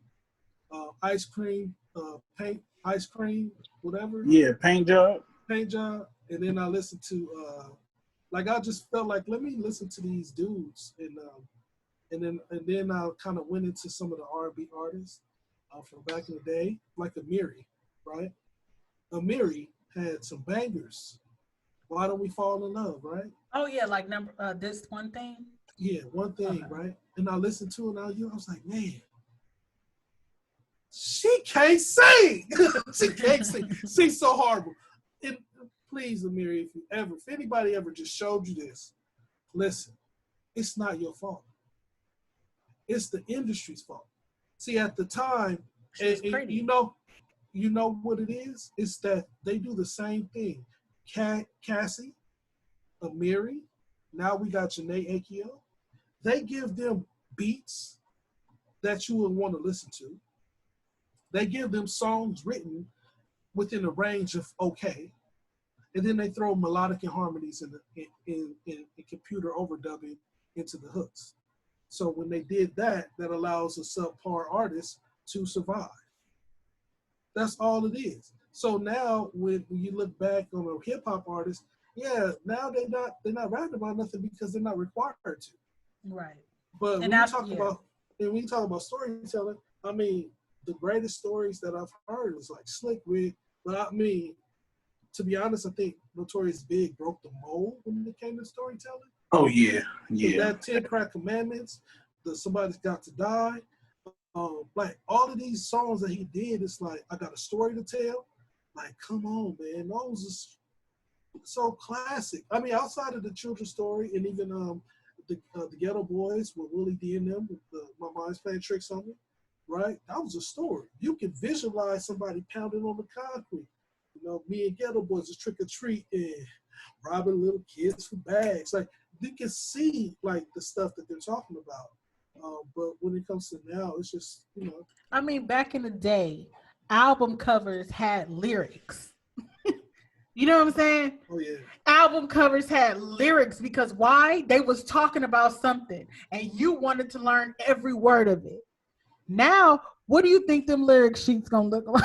Ice Cream, Paint, Ice Cream, whatever. Yeah, Paint Job. Paint Job. And then I listened to, I just felt like, let me listen to these dudes. And then I kind of went into some of the R&B artists from back in the day, like Amiri, right? Amiri had some bangers. Why Don't We Fall in Love, right? Oh, yeah, like this one thing. Yeah, one thing, right? And I listened to it, and I was like, man, she can't sing. She can't sing. She's so horrible. And please, Amiri, if anybody ever just showed you this, listen, it's not your fault. It's the industry's fault. See, at the time, and you know what it is? It's that they do the same thing. Cassie, Amiri, now we got Janae Akio. They give them beats that you would want to listen to. They give them songs written within a range of okay. And then they throw melodic and harmonies in computer overdubbing into the hooks. So when they did that, that allows a subpar artist to survive. That's all it is. So now when you look back on a hip hop artist, yeah, now they're not rapping about nothing because they're not required to. Right. But And when you that's talk about storytelling, I mean the greatest stories that I've heard is like Slick Rick. But I mean, to be honest, I think Notorious Big broke the mold when it came to storytelling. Oh yeah, Because yeah. that 10 Crack Commandments, the Somebody's Got to Die, like all of these songs that he did, it's like I got a story to tell. Like, come on, man, those is so classic. I mean, outside of the children's story and even the Ghetto Boys with Willie D and them, with My Mind's Playing Tricks on Me, right? That was a story. You can visualize somebody pounding on the concrete. You know, me and Ghetto Boys is trick or treat and robbing little kids for bags. Like you can see like the stuff that they're talking about. But when it comes to now, it's just, you know. I mean, back in the day, album covers had lyrics. You know what I'm saying? Oh yeah. Album covers had lyrics because why? They was talking about something and you wanted to learn every word of it. Now, what do you think them lyric sheets gonna look like?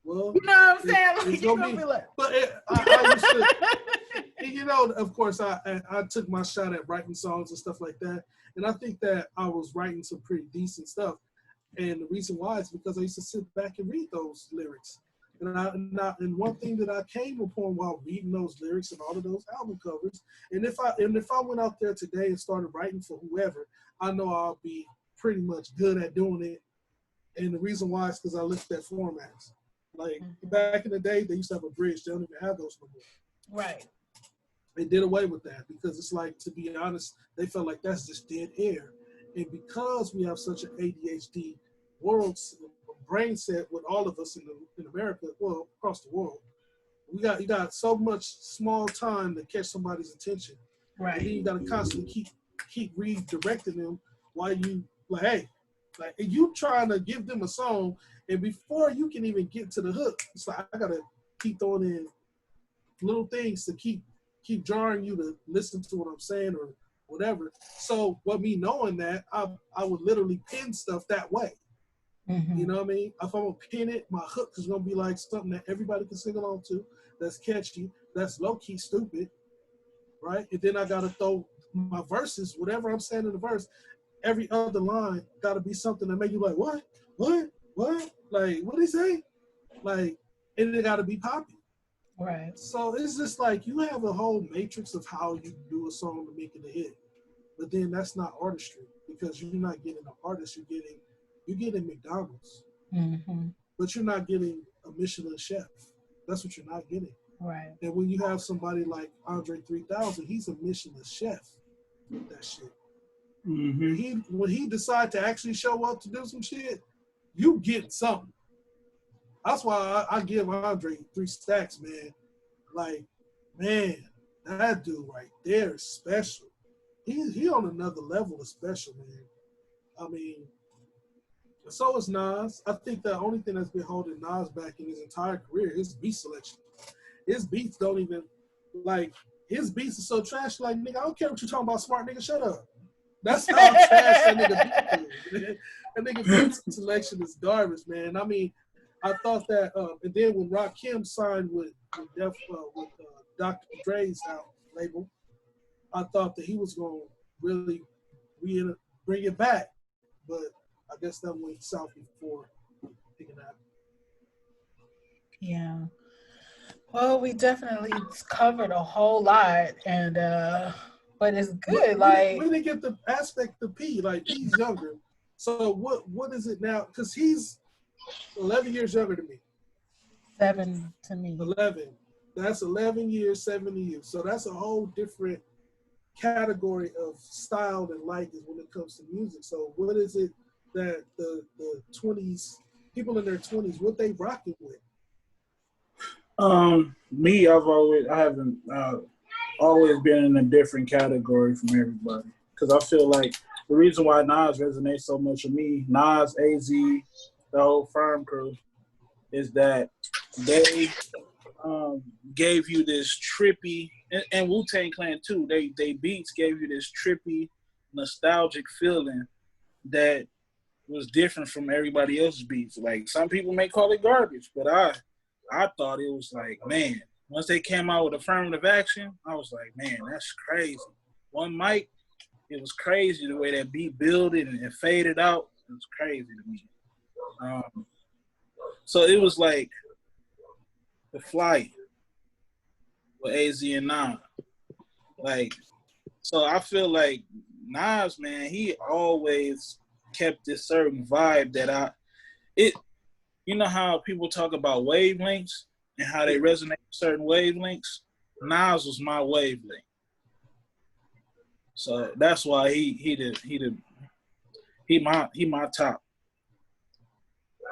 Well, you know what I'm saying? Like, it's you're gonna gonna be like, but I used to, you know, of course, I took my shot at writing songs and stuff like that, and I think that I was writing some pretty decent stuff. And the reason why is because I used to sit back and read those lyrics. And one thing that I came upon while reading those lyrics and all of those album covers, and if I went out there today and started writing for whoever, I know I'll be pretty much good at doing it. And the reason why is because I looked at formats. Like back in the day, they used to have a bridge. They don't even have those no more. right. They did away with that because it's like, to be honest, they felt like that's just dead air. And because we have such an ADHD world brain set with all of us in America, well, across the world, you got so much small time to catch somebody's attention. Right. And then you got to constantly keep redirecting them while you like, hey, like you trying to give them a song, and before you can even get to the hook, it's like I gotta keep throwing in little things to keep drawing you to listen to what I'm saying or whatever. So, what me knowing that, I would literally pin stuff that way. Mm-hmm. You know what I mean? If I'm gonna pin it, my hook is gonna be like something that everybody can sing along to, that's catchy, that's low key stupid, right? And then I gotta throw my verses, whatever I'm saying in the verse. Every other line gotta be something that make you like, what, like what did he say? Like, and it gotta be poppy. Right. So it's just like you have a whole matrix of how you do a song to make it a hit, but then that's not artistry because you're not getting an artist. You're getting McDonald's, but you're not getting a Michelin chef. That's what you're not getting. Right. And when you have somebody like Andre 3000, he's a Michelin chef. That shit. Mm-hmm. When he decide to actually show up to do some shit, you get something. That's why I give Andre 3 stacks, man. Like, man, that dude right there is special. He on another level of special, man. I mean, so is Nas. I think the only thing that's been holding Nas back in his entire career is beat selection. His beats don't even, like, his beats are so trash, like, nigga, I don't care what you're talking about, smart nigga, shut up. That's how trash that nigga beat is. That nigga beat selection is garbage, man. I mean, I thought that, and then when Rakim signed with Dr. Dre's label, I thought that he was going to really bring it back, but I guess that went south before picking up. Yeah. Well, we definitely covered a whole lot, and but it's good. We didn't get the aspect of P. Like, he's younger. So what is it now? Because he's 11 years younger than me. 7 to me. 11. That's 11 years, 7 years. So that's a whole different category of style and likeness when it comes to music. So what is it that the 20s, people in their 20s, what they rocking with? Me, I haven't always been in a different category from everybody because I feel like the reason why Nas resonates so much with me, Nas, AZ, the whole Firm crew, is that they gave you this trippy, and Wu-Tang Clan too. They beats gave you this trippy, nostalgic feeling that was different from everybody else's beats. Like some people may call it garbage, but I thought it was like, man, once they came out with affirmative action, I was like, man, that's crazy. One mic, it was crazy the way that beat builded and it faded out. It was crazy to me. So it was like the flight with AZ and Nas. Like, so I feel like Nas, man, he always kept this certain vibe that you know how people talk about wavelengths and how they resonate with certain wavelengths? Nas was my wavelength. So that's why he my top.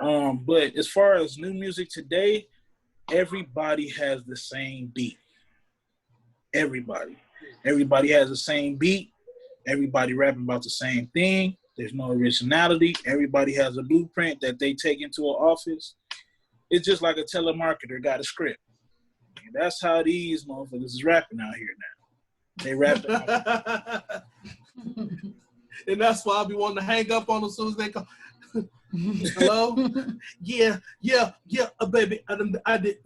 But as far as new music today, everybody has the same beat. Everybody has the same beat. Everybody rapping about the same thing. There's no originality. Everybody has a blueprint that they take into an office. It's just like a telemarketer got a script. And that's how these motherfuckers is rapping out here now. They rapping out. And that's why I be wanting to hang up on them as soon as they come. Hello? Yeah, baby. I did.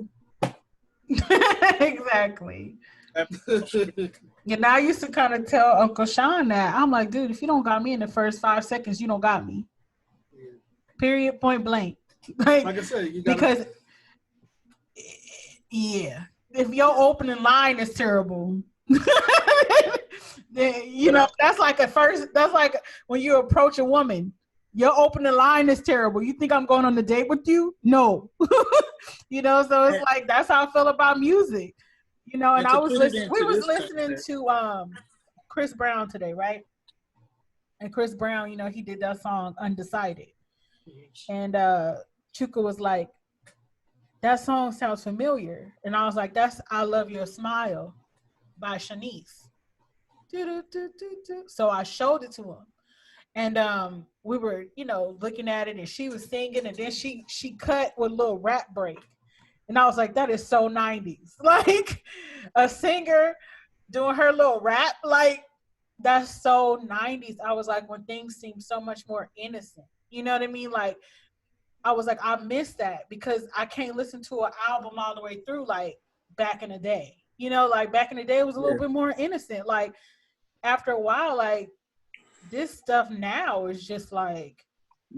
Exactly. And I used to kind of tell Uncle Sean that. I'm like, dude, if you don't got me in the first 5 seconds, you don't got me. Yeah. Period, point blank. Like I said, you gotta... because, yeah, if your opening line is terrible, then, you know, that's like when you approach a woman, your opening line is terrible. You think I'm going on a date with you? No. You know, so it's like, that's how I feel about music. You know, and we was listening to Chris Brown today, right? And Chris Brown, you know, he did that song Undecided. And Chuka was like, that song sounds familiar. And I was like, that's I Love Your Smile by Shanice. So I showed it to him. And we were, you know, looking at it and she was singing and then she cut with a little rap break. And I was like, that is so 90s. Like a singer doing her little rap, like that's so 90s. I was like, when things seem so much more innocent. You know what I mean? Like, I was like, I miss that because I can't listen to an album all the way through like back in the day. You know, like back in the day it was a little bit more innocent. Like after a while, like this stuff now is just like,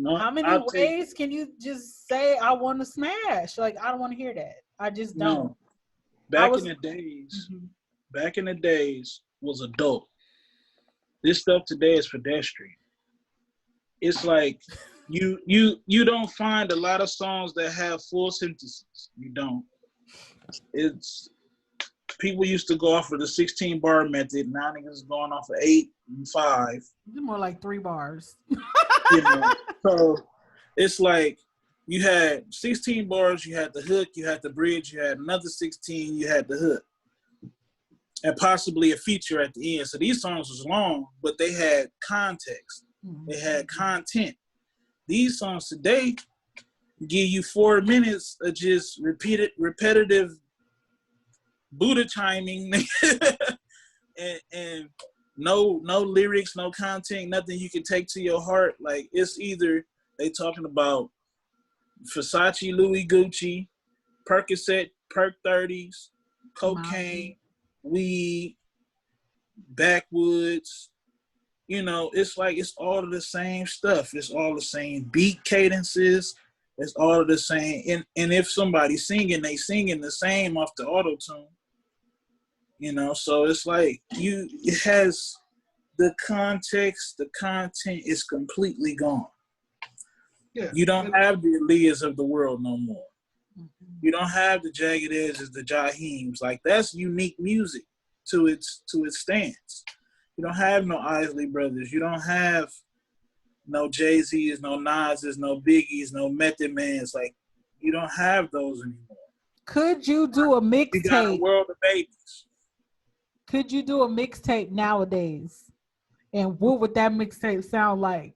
how many ways can you just say I want to smash? Like I don't want to hear that. I just don't. No. Back in the days was adult. This stuff today is pedestrian. It's like you don't find a lot of songs that have full sentences. You don't. It's people used to go off of the 16 bar method. Now niggas going off of 8 and 5. It's more like 3 bars. You know, so it's like you had 16 bars, you had the hook, you had the bridge, you had another 16, you had the hook, and possibly a feature at the end. So these songs was long, but they had context. They had content. These songs today give you 4 minutes of just repetitive Buddha chiming and no lyrics, no content, nothing you can take to your heart. Like it's either they talking about Versace, Louis, Gucci, Percocet, Perk 30s, cocaine, weed, backwoods. You know, it's like it's all of the same stuff. It's all the same beat cadences. It's all of the same. And if somebody's singing, they singing the same off the auto-tune. You know, so it's like it has the context, the content is completely gone. Yeah. You don't have the Aaliyahs of the world no more. Mm-hmm. You don't have the Jagged Edges, the Jaheems. Like that's unique music to its stance. You don't have no Isley Brothers. You don't have no Jay-Z's, no Nas's, no Biggie's, no Method Man's. Like you don't have those anymore. Could you do a mixtape? You got a world of babies. Could you do a mixtape nowadays? And what would that mixtape sound like?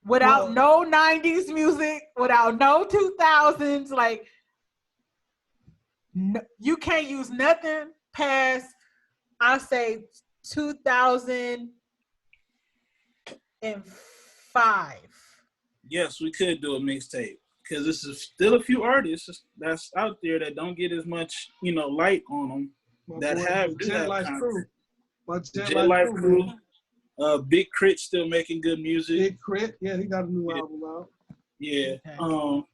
Without no 90s music, without no 2000s, like no, you can't use nothing past, I say 2005. Yes, we could do a mixtape because this is still a few artists that's out there that don't get as much, light on them My that boy, the do Jet have Life crew. content. My The Jet Jet Life Life crew, crew, man. Big Crit still making good music. Big Crit. Yeah, he got a new Yeah. album out. Yeah. Okay.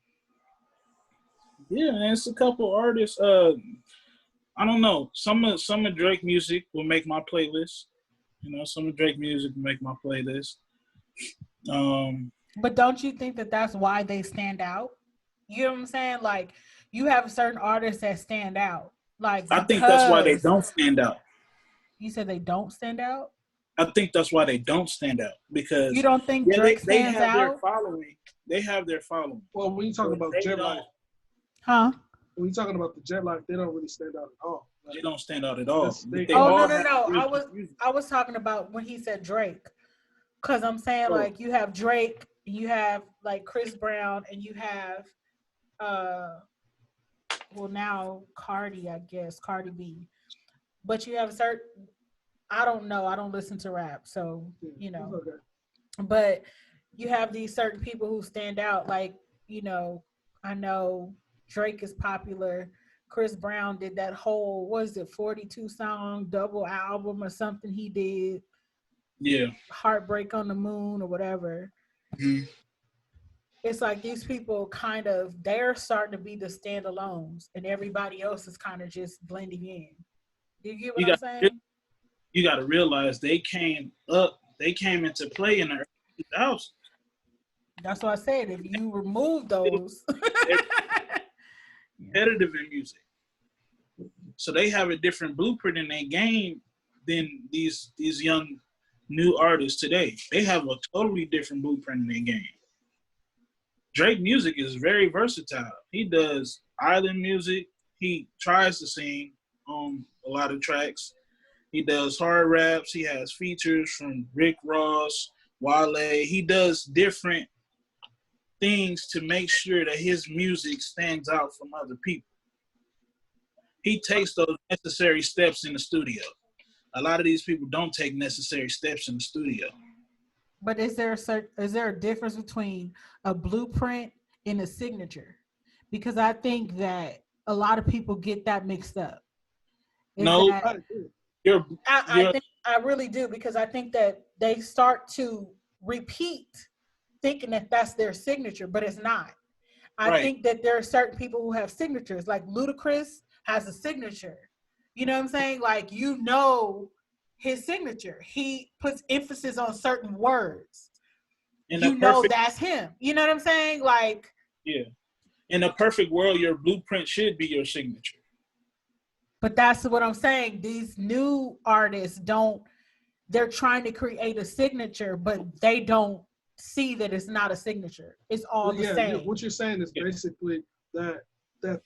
Yeah, man, it's a couple artists. I don't know. Some of Drake music will make my playlist. Some of Drake music will make my playlist. But don't you think that that's why they stand out? You know what I'm saying? Like, you have certain artists that stand out. Like, I think that's why they because don't stand out. you said they don't stand out. I think that's why they don't stand out because You don't think Drake they stands have their out? following. They have their following. Well, when you talking But about they Jet don't. Life, Huh? when you talking about the Jet Life, they don't really stand out at all. They don't stand out at all. That's- But they- they Oh, all no. have I real was music. I was talking about when he said Drake. Because I'm saying, Oh. like, you have Drake, you have, like, Chris Brown, and you have, well, now Cardi, I guess, Cardi B. But you have certain, I don't know, I don't listen to rap, so, Yeah, it's okay. but you have these certain people who stand out. Like, I know Drake is popular. Chris Brown did that whole, what is it, 42 song double album or something he did. Yeah. Heartbreak on the Moon or whatever. Mhm. It's like these people they're starting to be the standalones and everybody else is kind of just blending in. Do you get what I'm saying? You got to realize they came into play in the early 2000s. That's why I said if you remove those. Competitive in music. So they have a different blueprint in their game than these young new artists today. They have a totally different blueprint in their game. Drake music is very versatile. He does island music. He tries to sing on a lot of tracks. He does hard raps. He has features from Rick Ross, Wale. He does different things to make sure that his music stands out from other people. He takes those necessary steps in the studio. A lot of these people don't take necessary steps in the studio. But is there a difference between a blueprint and a signature? Because I think that a lot of people get that mixed up. No, I really do, because I think that they start to repeat thinking that that's their signature, but it's not. I think that there are certain people who have signatures, like Ludacris has a signature. You know what I'm saying? Like, his signature. He puts emphasis on certain words. That's him. You know what I'm saying? Like, yeah. In a perfect world, your blueprint should be your signature. But that's what I'm saying. These new artists they're trying to create a signature, but they don't see that it's not a signature. It's all the same. What you're saying is basically that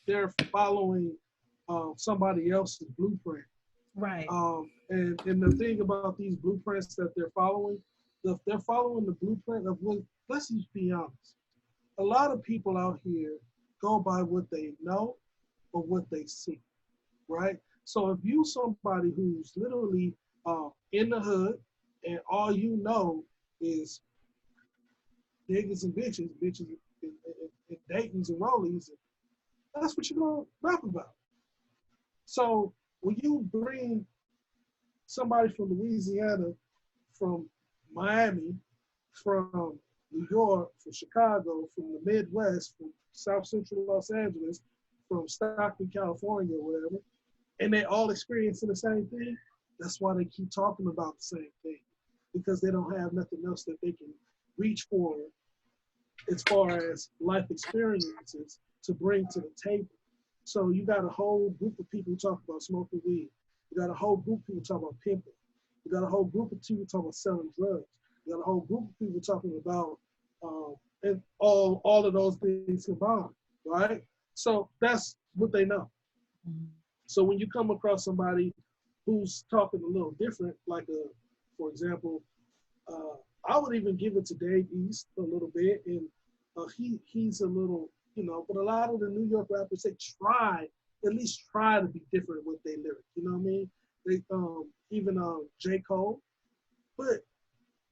they're following somebody else's blueprint. Right. And the thing about these blueprints that they're following the blueprint of what, let's just be honest. A lot of people out here go by what they know or what they see, right? So if you somebody who's literally in the hood and all you know is niggas and bitches and Dayton's and Rollies, that's what you're gonna rap about. So when you bring somebody from Louisiana, from Miami, from New York, from Chicago, from the Midwest, from South Central Los Angeles, from Stockton, California, or whatever, and they all experiencing the same thing, that's why they keep talking about the same thing, because they don't have nothing else that they can reach for as far as life experiences to bring to the table. So you got a whole group of people talking about smoking weed. You got a whole group of people talking about pimping. You got a whole group of people talking about selling drugs. You got a whole group of people talking about and all of those things combined, right? So that's what they know. Mm-hmm. So when you come across somebody who's talking a little different, like for example, I would even give it to Dave East a little bit, and he's a little, but a lot of the New York rappers, they at least try to be different with their lyrics. You know what I mean? They even J. Cole, but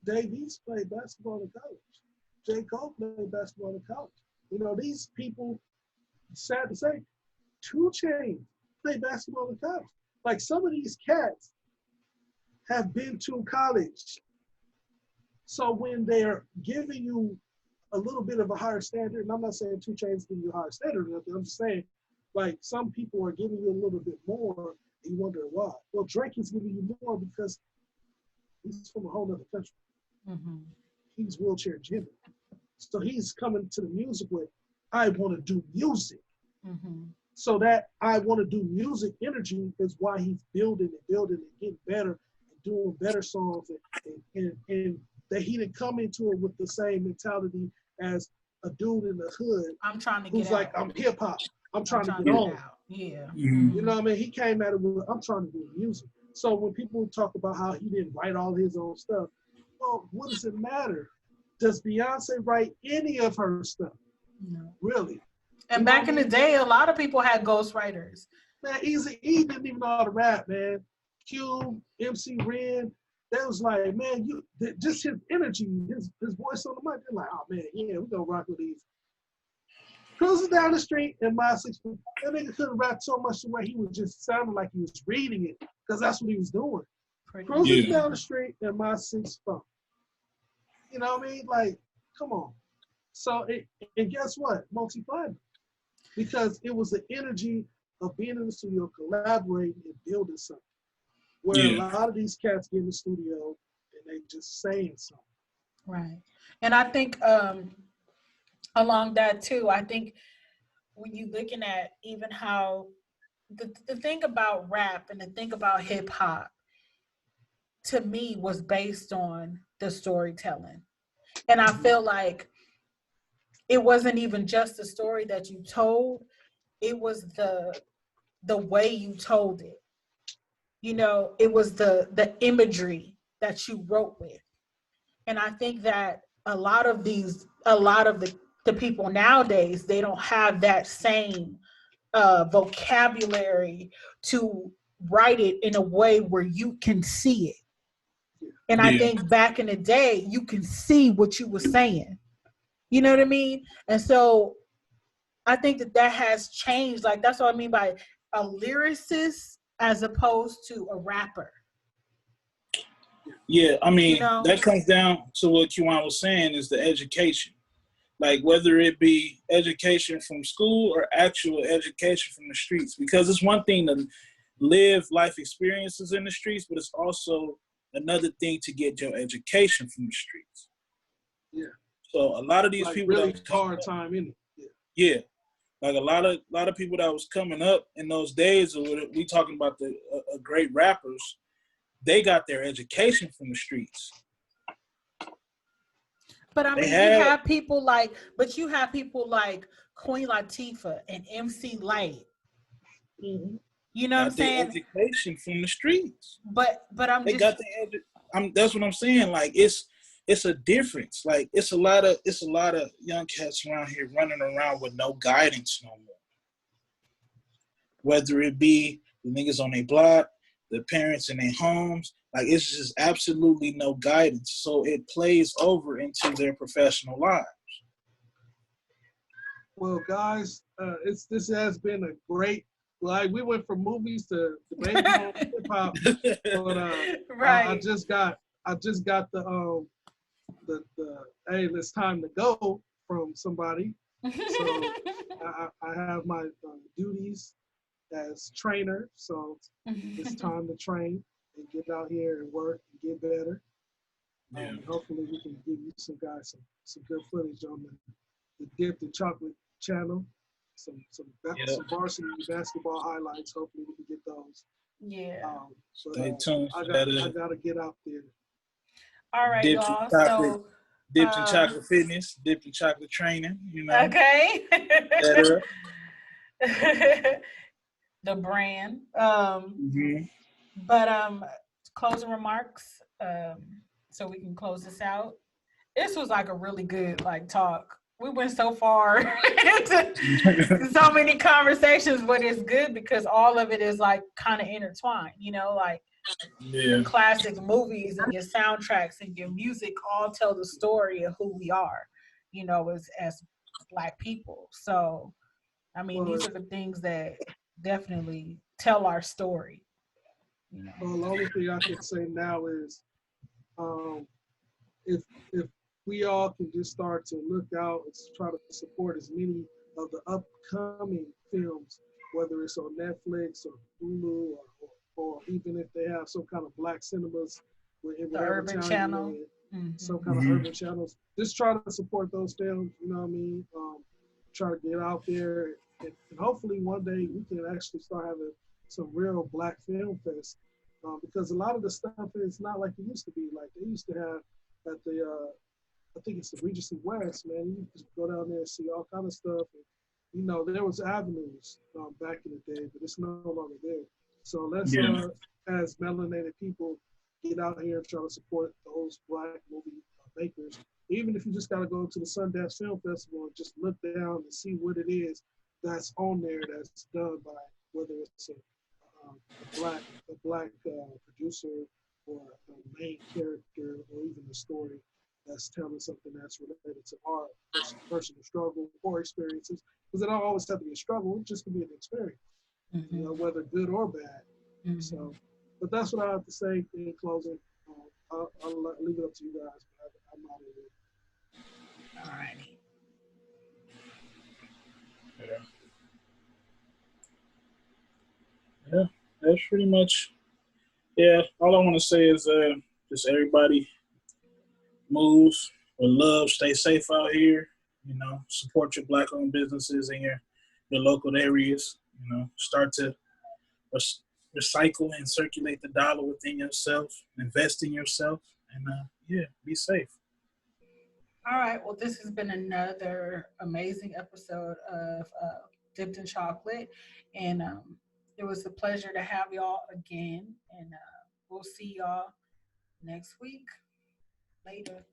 Dave East played basketball in college. J. Cole played basketball in college. You know, these people, sad to say, 2 Chainz played basketball in college. Like some of these cats have been to college. So when they're giving you a little bit of a higher standard, and I'm not saying 2 Chainz give you a higher standard or nothing, I'm just saying, like, some people are giving you a little bit more, and you wonder why. Well, Drake is giving you more because he's from a whole other country. Mm-hmm. He's wheelchair Jimmy. So he's coming to the music with, I want to do music. Mm-hmm. So that I want to do music energy is why he's building and getting better and doing better songs. And that he didn't come into it with the same mentality as a dude in the hood. I'm trying to get who's like, out. I'm hip hop. I'm trying to get on. Out. Yeah. Mhm. You know what I mean? He came at it with, I'm trying to do music. So when people talk about how he didn't write all his own stuff, well, what does it matter? Does Beyonce write any of her stuff? No. Really? And You know back what in I the mean? day, a lot of people had ghostwriters. Man, Eazy-E didn't even know how to rap, man. Cube, MC Ren, they was like, man, just his energy, his voice on the mic, they're like, oh man, yeah, we gonna rock with these. Cruising down the street in my 6, that nigga couldn't rap so much to where he was just sounding like he was reading it, because that's what he was doing. Cruising down the street in my 6 phone. You know what I mean? Like, come on. So, and guess what? Multi-platinum. Because it was the energy of being in the studio, collaborating and building something. Where a lot of these cats get in the studio and they just saying something. Right. And I think along that too, I think when you looking at even how the thing about rap and the thing about hip hop to me was based on the storytelling. And I feel like it wasn't even just the story that you told, it was the way you told it. You know, it was the imagery that you wrote with. And I think that a lot of the people nowadays, they don't have that same vocabulary to write it in a way where you can see it. And I think back in the day, you can see what you were saying. You know what I mean? And so I think that has changed. Like, that's what I mean by a lyricist as opposed to a rapper. Yeah, I mean, You know? that comes down to what Kiwan was saying is the education. Like, whether it be education from school or actual education from the streets. Because it's one thing to live life experiences in the streets, but it's also another thing to get your education from the streets. Yeah. So a lot of these like people really that hard time in it. Yeah. Like a lot of people that was coming up in those days, we talking about the great rappers, they got their education from the streets. But I mean, you have people like Queen Latifah and MC Lyte. Mm-hmm. You know what I'm saying? Education from the streets. But that's what I'm saying. Like, it's a difference. Like, it's a lot of young cats around here running around with no guidance no more. Whether it be the niggas on their block, the parents in their homes, like, it's just absolutely no guidance. So it plays over into their professional lives. Well, guys, this has been a great. Like, we went from movies to debating on hip hop, but right. I just got the hey, it's time to go from somebody. So I have my duties as trainer. So it's time to train and get out here and work and get better. Hopefully we can give you some guys some good footage on the Dipped in Chocolate channel. Some varsity basketball highlights. Hopefully we can get those. Yeah. Stay tuned. I gotta get out there. All right, y'all. Dipped in Chocolate Fitness, Dipped in Chocolate Training, you know. Okay. The brand. But closing remarks, so we can close this out. This was like a really good talk. We went so far into so many conversations, but it's good because all of it is kind of intertwined, your classic movies and your soundtracks and your music all tell the story of who we are. as Black people. So, I mean, Well, these are the things that definitely tell our story. well, the only thing I can say now is, um, if we all can just start to look out and try to support as many of the upcoming films, whether it's on Netflix or Hulu or even if they have some kind of Black cinemas in The whatever Urban town Channel. you're in, some kind of Mhm. urban channels. Just try to support those films. You know what I mean? Try to get out there, and hopefully one day we can actually start having some real Black film fest. Because a lot of the stuff is not like it used to be. Like they used to have at the I think it's the Regency West, man. You just go down there and see all kind of stuff. And, there was avenues back in the day, but it's no longer there. So let's, Yeah. as melanated people, get out here and try to support those Black movie makers. Even if you just got to go to the Sundance Film Festival and just look down and see what it is that's on there that's done by whether it's a black producer or a main character or even a story that's telling something that's related to our personal struggle or experiences. Because it don't always have to be a struggle; it just can be an experience, Mm-hmm. whether good or bad. Mm-hmm. So, but that's what I have to say in closing. I'll leave it up to you guys. I'm out of here. All righty. Yeah. Yeah. That's pretty much. Yeah. All I want to say is just everybody moves with love. Stay safe out here. Support your Black-owned businesses in your local areas. Start to recycle and circulate the dollar within yourself. Invest in yourself, and be safe. All right. Well, this has been another amazing episode of Dipped in Chocolate. And it was a pleasure to have y'all again. And we'll see y'all next week. Later.